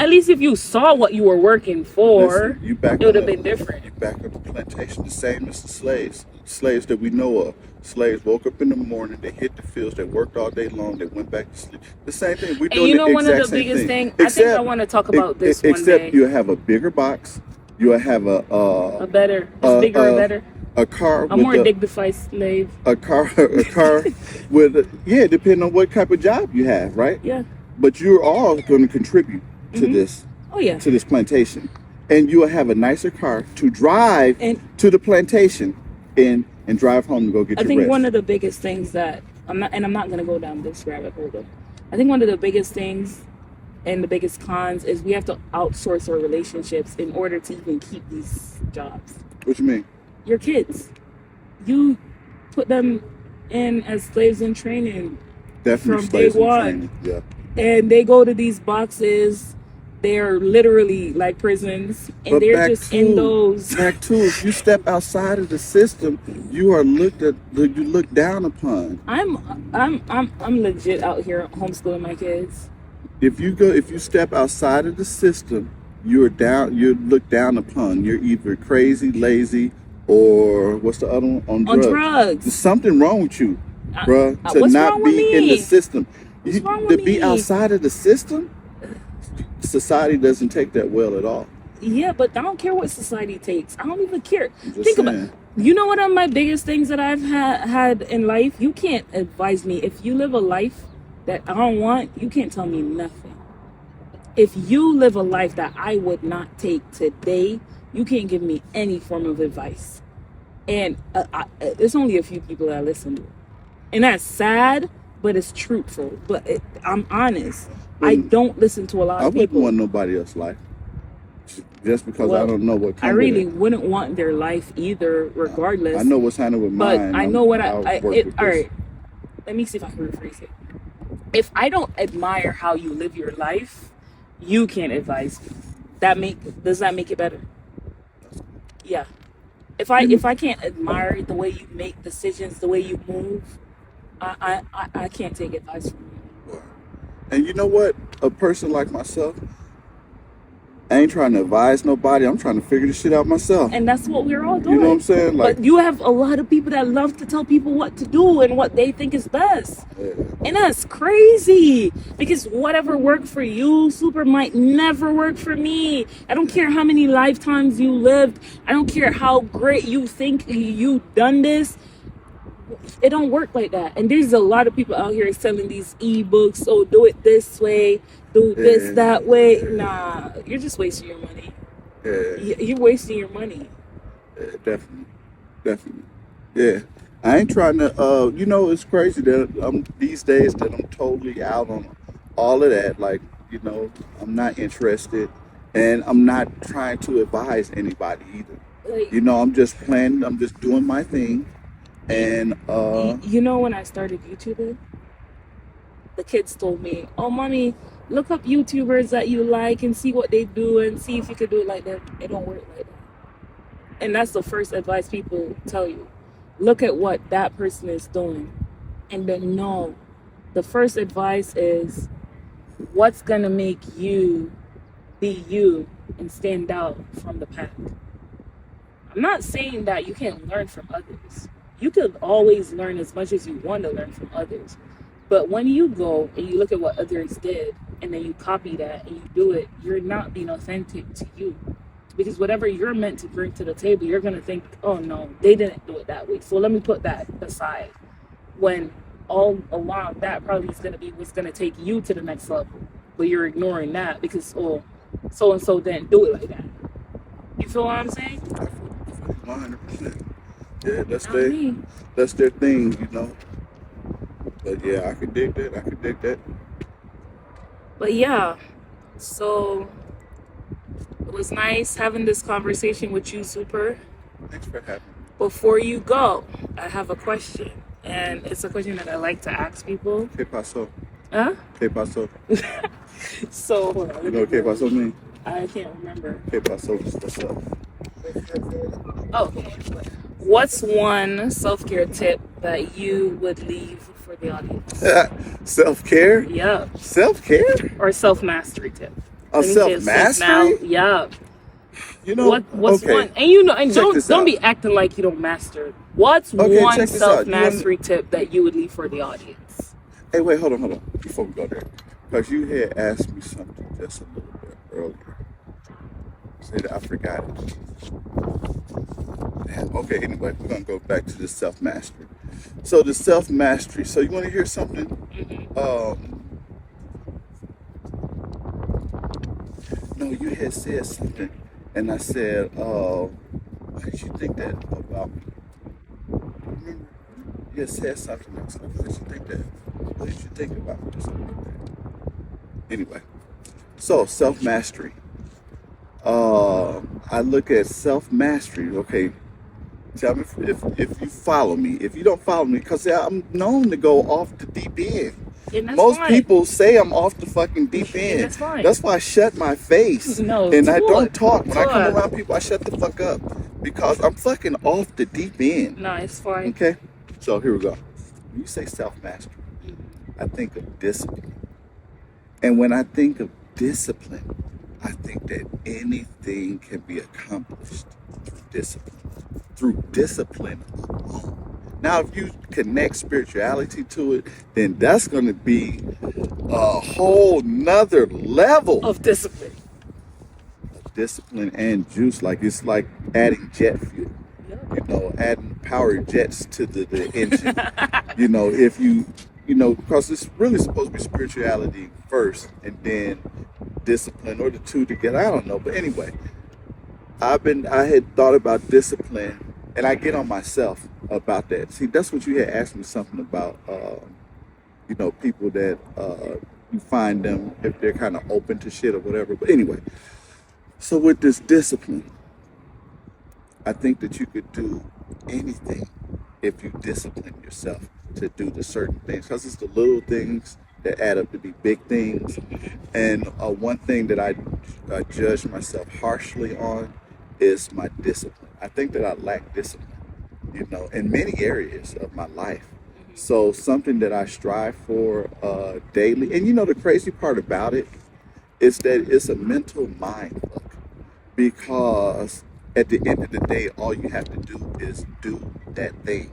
least if you saw what you were working for, Listen, you back it would have on been different. You back on the plantation, the same as the slaves. Slaves that we know of. Slaves woke up in the morning, they hit the fields, they worked all day long, they went back to sleep. The same thing. We're And doing you know the one of exact the same biggest thing. thing, I think I want to talk about this one Except day. you have a bigger box. You'll have a Bigger or better. a car A with more dignified slave. a car with depending on what type of job you have, right? Yeah. But you're all going to contribute to this Oh yeah. to this plantation, and you will have a nicer car to drive And- to the plantation and drive home to go get I your think rest. one of the biggest things that I'm not going to go down this rabbit hole though. I think one of the biggest things and the biggest cons is we have to outsource our relationships in order to even keep these jobs. What you mean? Your kids, you put them in as slaves in training, Definitely From slaves day in one. training. Yeah. and they go to these boxes. They're literally like prisons, and But they're back just to, in those. Back to, if you step outside of the system, you are you look down upon. I'm legit out here homeschooling my kids. If you step outside of the system, you're looked down upon. You're either crazy, lazy, or what's the other one? On drugs. There's something wrong with you, bruh, to what's not wrong with be in me? the system. What's wrong To with be me? outside of the system, society doesn't take that well at all. Yeah, but I don't care what society takes. I don't even care. I'm just Think about saying. You know what are my biggest things that I've had in life? You can't advise me. If you live a life that I don't want, you can't tell me nothing. If you live a life that I would not take today, you can't give me any form of advice. And there's only a few people that I listen to. And that's sad, but it's truthful. But I'm honest. I don't listen to a lot I of wouldn't people. want nobody else's life. Just because I Well, don't know what I comes really with it. wouldn't want their life either, regardless. I know what's happening with but mine. I know what I'll I work it, with all this. right. Let me see if I can rephrase it. If I don't admire how you live your life, you can't advise me. Does that make it better? Yeah. If I can't admire the way you make decisions, the way you move, I can't take advice from you. And you know what? A person like myself, I ain't trying to advise nobody. I'm trying to figure this shit out myself. And that's what we're all doing. You know what I'm saying? Like, but you have a lot of people that love to tell people what to do and what they think is best. yeah. And that's crazy because whatever worked for you, Super, might never work for me. I don't care how many lifetimes you lived. I don't care how great you think you done this. It don't work like that. And there's a lot of people out here selling these ebooks. Oh, do it this way, do this that way. Nah, you're just wasting your money. You're wasting your money. Definitely. Yeah. I ain't trying to, you know, it's crazy that these days that I'm totally out on all of that. Like, you know, I'm not interested and I'm not trying to advise anybody either. Like, You know, I'm just planning, I'm just doing my thing. And, you know, when I started YouTubing, the kids told me, "Oh, mommy, look up YouTubers that you like and see what they do and see if you could do it like them." It don't work like that. And that's the first advice people tell you. Look at what that person is doing. And then no. The first advice is what's gonna make you be you and stand out from the pack. I'm not saying that you can't learn from others. You can always learn as much as you want to learn from others. But when you go and you look at what others did and then you copy that and you do it, you're not being authentic to you. Because whatever you're meant to bring to the table, you're going to think, oh no, they didn't do it that way. So let me put that aside. When all along that probably is going to be what's going to take you to the next level. But you're ignoring that because, oh, so-and-so didn't do it like that. You feel what I'm saying? 100%. Yeah, Not me. that's their thing, you know. But yeah, I could dig that. But yeah, so it was nice having this conversation with you, Super. Thanks for having me. Before you go, I have a question. And it's a question that I like to ask people. ¿Qué pasó? Huh? ¿Qué pasó? So, hold on, You know what ¿qué pasó mean? I can't remember. ¿Qué pasó? What's up? Oh, okay. What's one self-care tip that you would leave for the audience? Self-care? Yeah. Self-care? Or self-mastery tip. A Let me say it self-mastery? Yeah. You know, What's okay. one? And you know, and Check this don't out. be acting like you don't master. What's Okay, one check this out. self-mastery tip that you would leave for the audience? Hey, wait, hold on. Before we go there. Because you had asked me something just a little bit earlier. Say that I forgot it. Damn. Okay, anyway, we're going to go back to the self-mastery. So the self-mastery. So you want to hear something? No, you had said something. And I said, why did you think that about me? Remember? You had said something. I was like, why did you think that? What did you think about me? Something like that. Anyway, so self-mastery. I look at self-mastery. Okay, tell me if you follow me. If you don't follow me, because I'm known to go off the deep end. And that's Most fine. people say I'm off the fucking deep And end. that's fine. That's why I shut my face. No, and I talk, don't talk. When I come talk. around people, I shut the fuck up. Because I'm fucking off the deep end. No, it's fine. Okay? So here we go. When you say self-mastery, I think of discipline. And when I think of discipline, I think that anything can be accomplished through discipline. Through discipline alone. Now, if you connect spirituality to it, then that's going to be a whole nother level Of discipline. of discipline and juice. Like it's like adding jet fuel. You know, adding power jets to the engine. You know, if you know, because it's really supposed to be spirituality first and then discipline, or the two together. I don't know, but anyway, I had thought about discipline, and I get on myself about that. See, that's what you had asked me something about. You know, people that you find them if they're kind of open to shit or whatever. But anyway, so with this discipline, I think that you could do anything if you discipline yourself to do the certain things, because it's the little things that add up to be big things. And one thing that I judge myself harshly on is my discipline. I think that I lack discipline, you know, in many areas of my life. So something that I strive for daily. And you know, the crazy part about it is that it's a mental mind fuck. because at the end of the day, all you have to do is do that thing.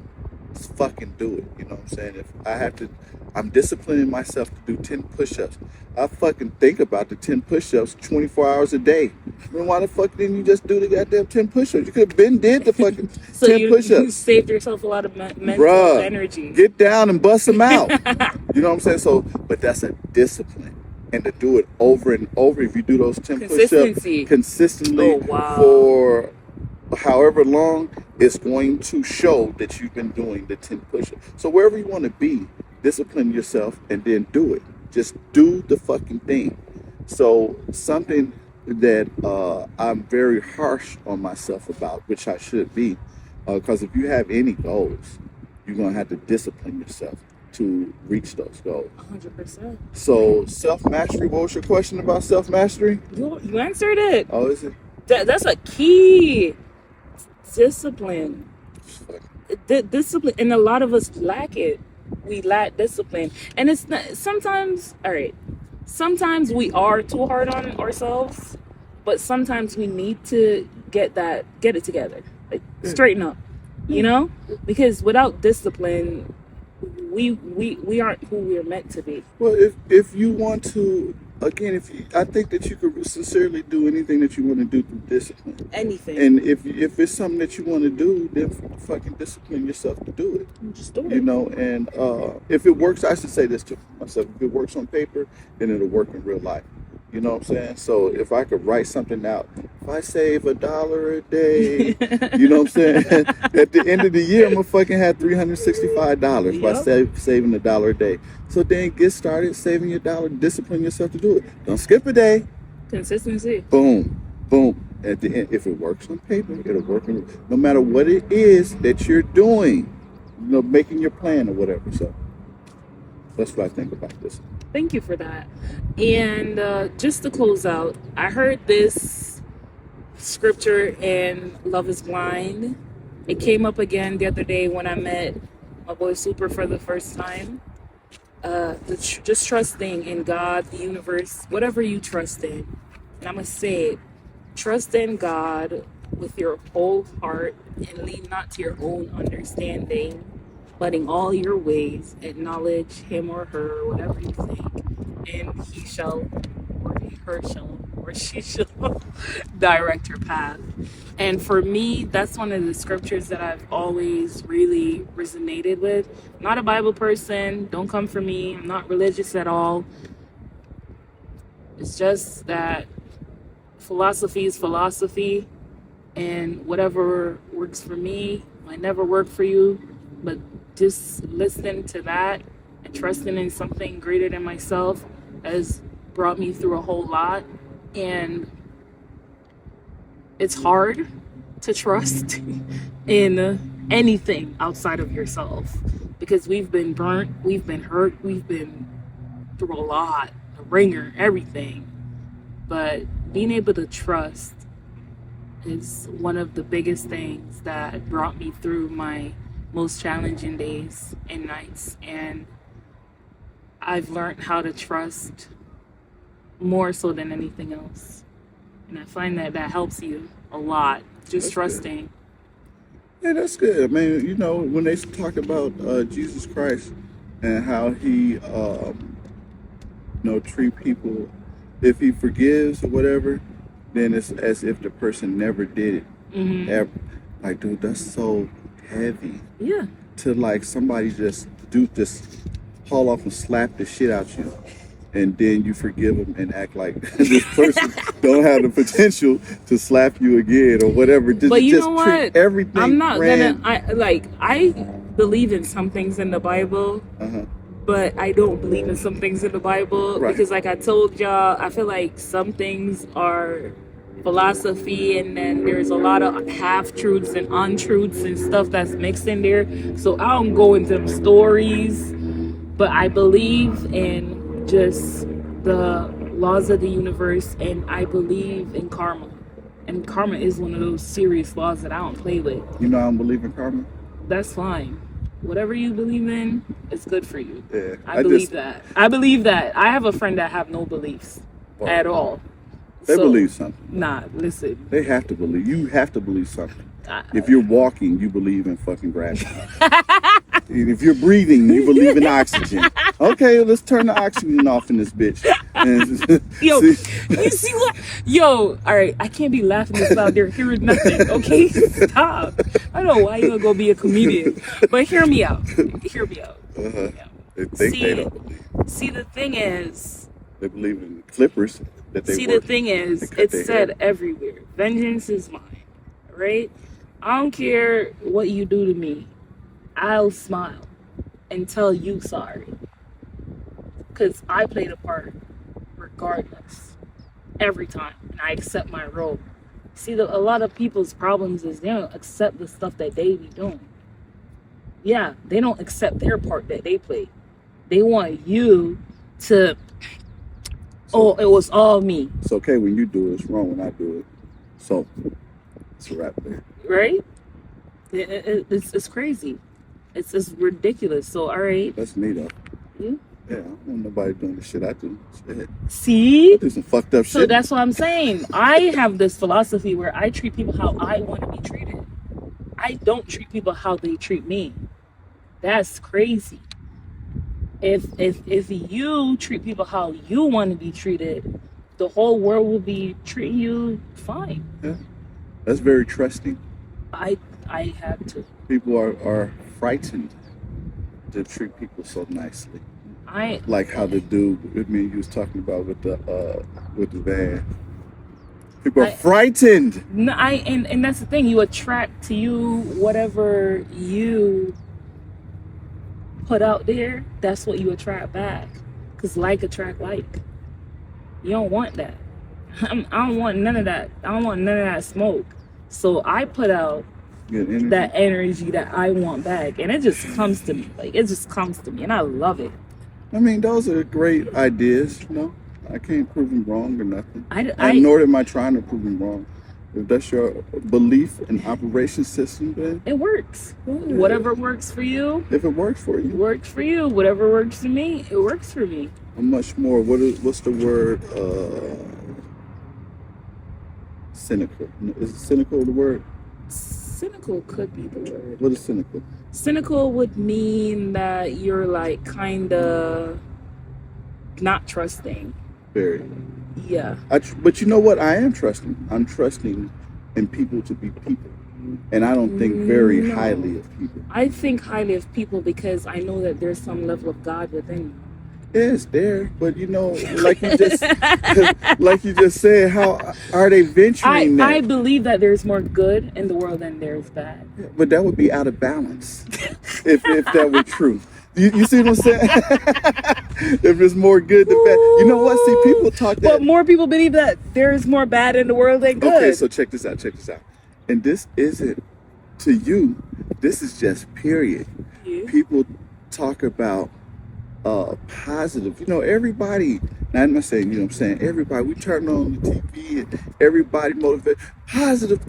Just fucking do it. You know what I'm saying? If I have to, I'm disciplining myself to do 10 push-ups. I fucking think about the 10 push-ups 24 hours a day. Then why the fuck didn't you just do the goddamn 10 push-ups? You could have been did the fucking So 10 you push-ups. saved yourself a lot of mental Bruh, energy. get down and bust them out. You know what I'm saying? So, but that's a discipline. And to do it over and over, if you do those 10 push-ups Consistency. consistently Oh, wow. for however long, it's going to show that you've been doing the 10 push-ups. So wherever you want to be, discipline yourself and then do it. Just do the fucking thing. So something that I'm very harsh on myself about, which I should be, because if you have any goals, you're going to have to discipline yourself to reach those goals. 100%. So self-mastery, what was your question about self-mastery? You answered it. Oh, is it? That's a key. Discipline. Discipline. And a lot of us lack it. We lack discipline. And it's not, sometimes, all right, sometimes we are too hard on ourselves, but sometimes we need to get it together. Like, straighten up, you know? Because without discipline, we aren't who we're meant to be. Well, if you want to, again, I think that you could sincerely do anything that you want to do through discipline. Anything. And if it's something that you want to do, then fucking discipline yourself to do it. Just do it. You know, and if it works, I should say this to myself: if it works on paper, then it'll work in real life. You know what I'm saying? So if I could write something out, if I save $1 a day, you know what I'm saying? At the end of the year, I'm gonna fucking have $365 by saving $1 a day. So then get started saving your dollar, discipline yourself to do it. Don't skip a day. Consistency. Boom, boom. At the end, if it works on paper, it'll work no matter what it is that you're doing, you know, making your plan or whatever. So that's what I think about this. Thank you for that. And just to close out, I heard this scripture in Love is Blind. It came up again the other day when I met my boy Super for the first time. Just trusting in God, the universe, whatever you trust in. And I'm going to say it. Trust in God with your whole heart and lean not to your own understanding, letting all your ways acknowledge him or her, whatever you think, and he shall, or her shall, or she shall direct your path. And for me, that's one of the scriptures that I've always really resonated with. Not a Bible person, don't come for me, I'm not religious at all. It's just that philosophy is philosophy, and whatever works for me might never work for you, but just listening to that and trusting in something greater than myself has brought me through a whole lot. And it's hard to trust in anything outside of yourself because we've been burnt, we've been hurt, we've been through a lot, the ringer, everything. But being able to trust is one of the biggest things that brought me through my most challenging days and nights. And I've learned how to trust more so than anything else. And I find that helps you a lot. Just that's trusting. Good. Yeah, that's good. I mean, you know, when they talk about Jesus Christ and how he, treat people, if he forgives or whatever, then it's as if the person never did it. Mm-hmm. Ever. Like, dude, that's so heavy. Yeah. To like somebody just haul off and slap the shit out you, and then you forgive them and act like this person don't have the potential to slap you again or whatever. But you just know what? Treat everything. I'm not gonna. I believe in some things in the Bible. But I don't believe in some things in the Bible because, like I told y'all, I feel like some things are philosophy, and then there's a lot of half-truths and untruths and stuff that's mixed in there. So I don't go into them stories, but I believe in just the laws of the universe, and I believe in karma. And karma is one of those serious laws that I don't play with. You know I don't believe in karma? That's fine. Whatever you believe in, it's good for you. Yeah, I believe that. I believe that. I have a friend that have no beliefs at all. They believe something. Nah, listen. They have to believe. You have to believe something. If you're walking, you believe in fucking gravity. If you're breathing, you believe in oxygen. Okay, let's turn the oxygen off in this bitch. Yo, you see what? Yo, all right, I can't be laughing this loud. They're hearing nothing. Okay, stop. I don't know why you're gonna be a comedian, but hear me out. Hear me out. They think See, they don't believe. See, the thing is, They believe in clippers that they see, work. the thing is, They cut it's their said hair. everywhere. Vengeance is mine, right? I don't care what you do to me. I'll smile and tell you sorry. Because I played a part regardless. Every time. And I accept my role. See, a lot of people's problems is they don't accept the stuff that they be doing. Yeah, they don't accept their part that they play. They want you to, it was all me. It's okay when you do it. It's wrong when I do it. So, it's a wrap there. Right? It's crazy. It's ridiculous. So, all right. That's me, though. Yeah. Yeah, I don't want nobody doing the shit I do. Shit. See? I do some fucked up So shit. that's what I'm saying. I have this philosophy where I treat people how I want to be treated. I don't treat people how they treat me. That's crazy. If you treat people how you want to be treated, the whole world will be treating you fine. Yeah. That's very trusting. I had to. People are frightened to treat people so nicely. Like how the dude with me you was talking about with the van. People are frightened. No, and that's the thing. You attract to you whatever you put out there. That's what you attract back. Cause like attract like. You don't want that. I don't want none of that. I don't want none of that smoke. So I put out that energy that I want back, and it just comes to me. Like it just comes to me, and I love it. I mean, those are great ideas. You know, I can't prove them wrong or nothing. Nor am I trying to prove them wrong. If that's your belief and operation system, then it works. Whatever works for you. If it works for you, works for you. Whatever works for me, it works for me. I'm much more. What's the word? Cynical. Is cynical the word? Cynical could be the word. What is cynical? Cynical would mean that you're like kind of not trusting. Very. Yeah. But you know what? I am trusting. I'm trusting in people to be people. And I don't think very highly of people. I think highly of people because I know that there's some level of God within you. It's there, but you know, like you just said, how are they venturing that? I believe that there's more good in the world than there's bad. Yeah, but that would be out of balance if that were true. You see what I'm saying? If there's more good than bad. You know what? See, people talk that. But more people believe that there's more bad in the world than good. Okay, so check this out. And this isn't, to you, this is just period. Yeah. People talk about positive. You know, everybody, now I'm not saying, you know what I'm saying, everybody, we turn on the TV and everybody motivate positive.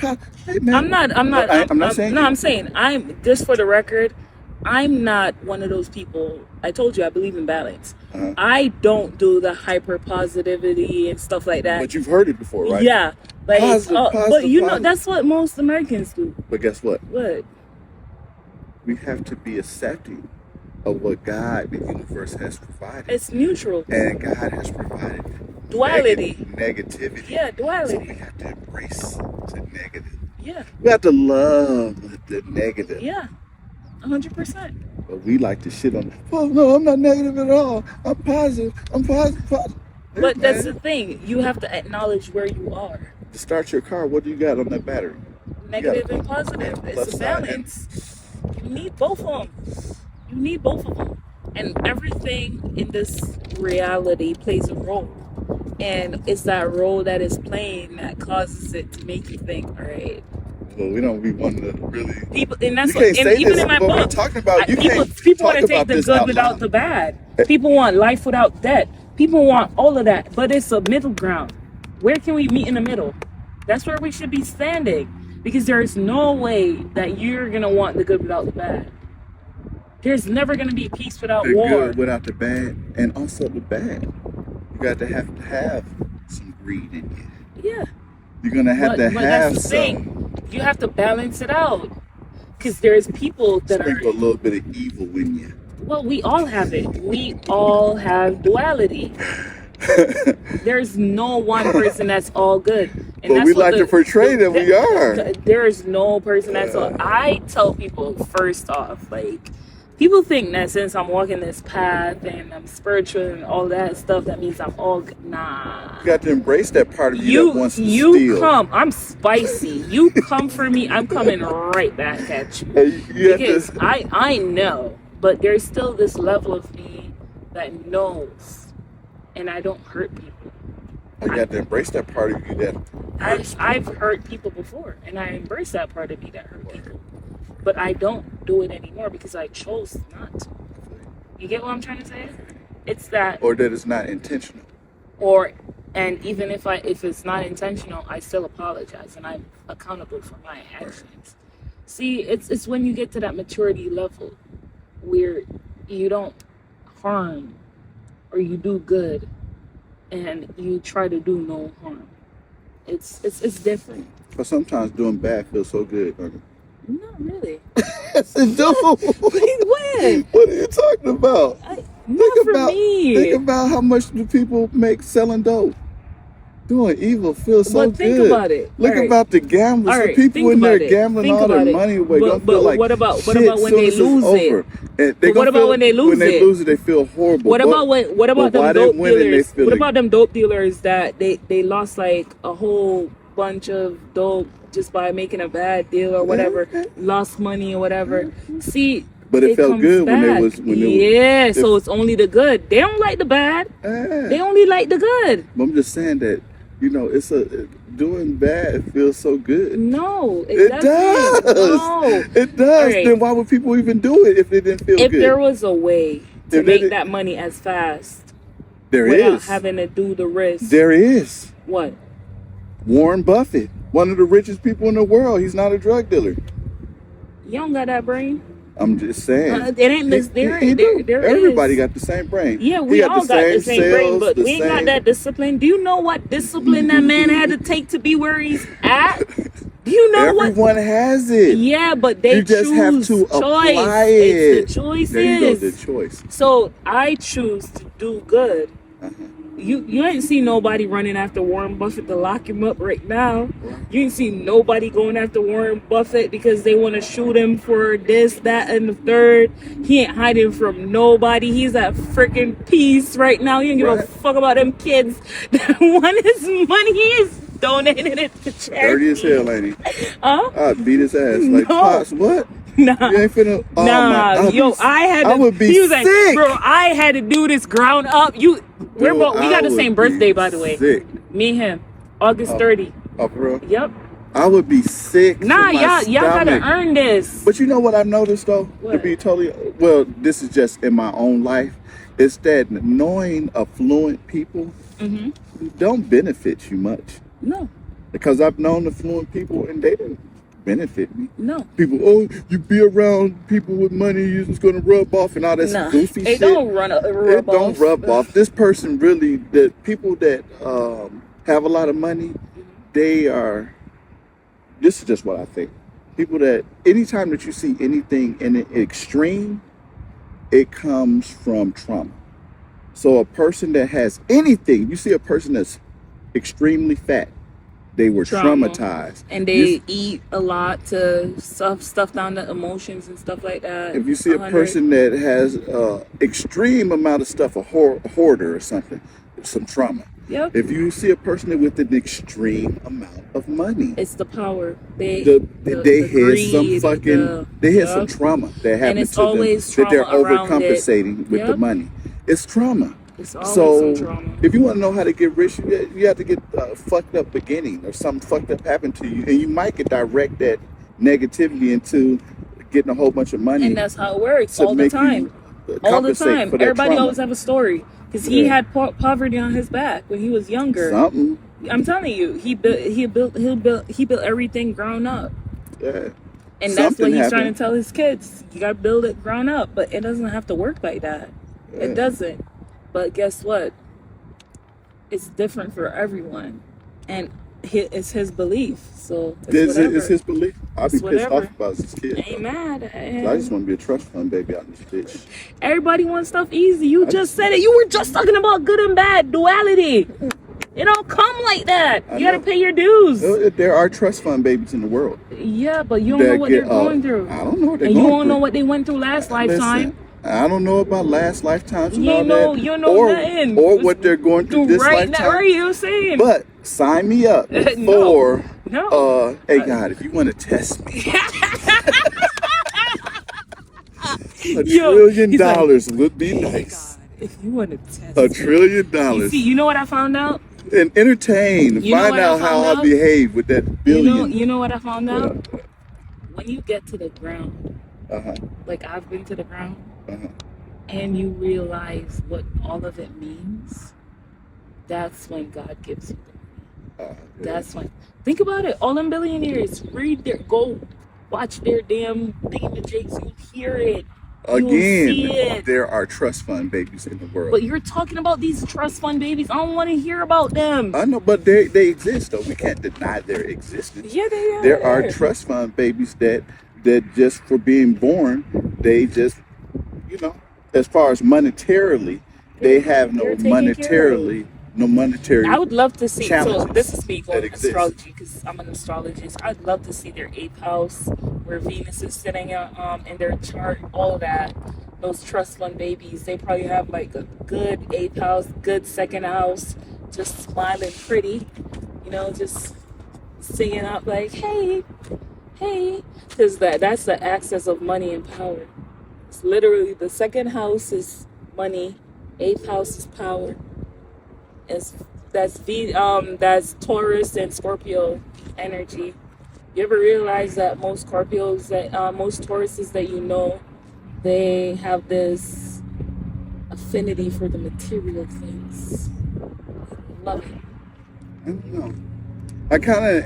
Hey, man. I'm not saying. No, you. I'm saying, just for the record, I'm not one of those people. I told you I believe in balance. Uh-huh. I don't do the hyper positivity and stuff like that. But you've heard it before, right? Yeah. Like, positive, but you know, that's what most Americans do. But guess what? What? We have to be accepting of what God, the universe, has provided. It's neutral. And God has provided duality. Negativity. Yeah, duality. So we have to embrace the negative. Yeah. We have to love the negative. Yeah. 100%. But we like to shit on it. Oh no, I'm not negative at all. I'm positive. But that's the thing. You have to acknowledge where you are. To start your car, what do you got on that battery? Negative and positive. It's a balance. You need both of them. And everything in this reality plays a role. And it's that role that is playing that causes it to make you think, all right. Well, we don't be wanting to really. People, and that's what, and even in my book, we're talking about, people want to take the good without the bad. People want life without death. People want all of that, but it's a middle ground. Where can we meet in the middle? That's where we should be standing, because there is no way that you're gonna want the good without the bad. There's never gonna be peace without war. The good without the bad, and also the bad. You got to have some greed in you. Yeah. You're gonna have to But have that's the some. thing. You have to balance it out. Because there's people that Sprinkle a are, little bit of evil in you. well, we all have it. We all have duality. There's no one person that's all good. And But that's we what like to portray that we are. There is no person that's all. I tell people, first off, like, people think that since I'm walking this path and I'm spiritual and all that stuff, that means I'm all good. Nah. You got to embrace that part of you that wants to steal. Come. I'm spicy. You come for me, I'm coming right back at you. You Because I know, but there's still this level of me that knows, and I don't hurt people. You got to embrace that part of you that I've hurt people before, and I embrace that part of me that hurt people. But I don't do it anymore because I chose not to. You get what I'm trying to say? It's that, or that it's not intentional. And even if it's not intentional, I still apologize, and I'm accountable for my actions. See, it's when you get to that maturity level where you don't harm, or you do good, and you try to do no harm. It's different. But sometimes doing bad feels so good, don't it? Not really. Yes, it do. When? What are you talking about? Not for me. Think about how much do people make selling dope. Doing evil feels so But think good. about it. Look All right. about the gamblers. All The right, people think in there about it. gambling Think all their about it. money away. But- Don't but feel like what about shit when soon they as it's lose it? over. And they But what gonna about feel- when they lose When they it? lose it, they feel horrible. What about but them why they dope winning, they dealers? feel What like- about them dope dealers that they lost like a whole bunch of dope just by making a bad deal or whatever, lost money or whatever. See, But it felt comes good when back. it was. Yeah, so it's only the good. They don't like the bad. They only like the good. But I'm just saying that, it's doing bad feels so good. No, It doesn't. does. No. It does. All right. Then why would people even do it if it didn't feel If good? there was a way to If they make did- that money as fast There without is. having to do the risk, There is. what? Warren Buffett, one of the richest people in the world. He's not a drug dealer. You don't got that brain. I'm just saying. It ain't this. There Everybody is. got the same brain. Yeah, He we all got the same brain, sales, but the we ain't got same- that discipline. Do you know what discipline that man had to take to be where he's at? Do you know what? Everyone has it. Yeah, but they You just have choose to choice. apply It's it. the choices. There you go, the choice. So I choose to do good. Uh-huh. You ain't see nobody running after Warren Buffett to lock him up right now. You ain't see nobody going after Warren Buffett because they want to shoot him for this, that, and the third. He ain't hiding from nobody. He's at freaking peace right now. He don't give a Right. fuck about them kids that want his money. He's donating it to charity. Dirty as hell, ain't he? Huh? I'd beat his ass. Like, No. Pops, what? Nah. You ain't finna. Oh, Nah, I would be he was like, sick. bro, I had to do this ground up. We got the same birthday, by the way. Sick. Me and him, August 30. Oh, bro. Yep. I would be sick. Nah, to my y'all gotta stomach. earn this. But you know what I've noticed though? To What? be totally well, this is just in my own life. It's that knowing affluent people don't benefit you much. No, Because I've known affluent people and they didn't benefit me. no. People, you be around people with money, you're just gonna rub off and all that Nah. goofy It shit. don't rub It don't off. rub off. This person really, the people that have a lot of money, they are. This is just what I think. People that anytime that you see anything in an extreme, it comes from trauma. So a person that has anything, you see a person that's extremely fat, they were Trauma. traumatized. And they eat a lot to stuff down the emotions and stuff like that. If you see a 100. person that has extreme amount of stuff, a hoarder or something, some trauma. Yep. If you see a person with an extreme amount of money, It's the power. They they had some greed, fucking, they had some yep. trauma that happened it's to them always that they're trauma around overcompensating with the Yep. money. It's trauma. It's always So some trauma. if you want to know how to get rich, you have to get a fucked up beginning or something fucked up happened to you, and you might get direct that negativity into getting a whole bunch of money. And that's how it works to all the make you, time. All the compensate time. for that Everybody trauma. always have a story because he Yeah. had poverty on his back when he was younger. Something. I'm telling you, he built everything ground up, Yeah. and that's Something what he's happened. trying to tell his kids. You gotta build it ground up, but it doesn't have to work like that. Yeah. It doesn't. But guess what? It's different for everyone, and It's his belief, so it's It's whatever. his belief. I'd be It's pissed off whatever. if I was his kid. I ain't mad. I just want to be a trust fund baby out in this bitch. Everybody wants stuff easy. You just said it. You were just talking about good and bad duality. It don't come like that. You gotta pay your dues. There are trust fund babies in the world. Yeah, but you don't know what they're going through. I don't know what they're and going you don't through. know what they went through last lifetime. I don't know about last lifetimes and You all know, that. you know nothing. Or what they're going through this right lifetime. now, right? You know what I'm saying? But sign me up before. No. Hey God, if you want to test me, $1 trillion would be nice. God, if you want to test $1 trillion. You see, you know what I found out? And entertain. Find out how I behave with that billion. You know what I found out? When you get to the ground, Uh-huh. like I've been to the ground, Uh-huh. and you realize what all of it means, that's when God gives you the money. That's when. Think about it. All them billionaires, go watch their damn thingamajigs. You hear it. Again, there are trust fund babies in the world. But you're talking about these trust fund babies. I don't want to hear about them. I know, but they exist, though. We can't deny their existence. Yeah, they are. There are trust fund babies that just for being born, they just, as far as monetarily, they have no monetary. I would love to see. So this is me going astrology because I'm an astrologist. I'd love to see their 8th house, where Venus is sitting in their chart. All of that. Those trust fund babies, they probably have like a good 8th house, good 2nd house, just smiling pretty, just singing out like, hey, because that's the access of money and power. It's literally the 2nd house is money, 8th house is power. That's Taurus and Scorpio energy. You ever realize that most Scorpios, most Tauruses that they have this affinity for the material things. Love it. I don't know. I kind of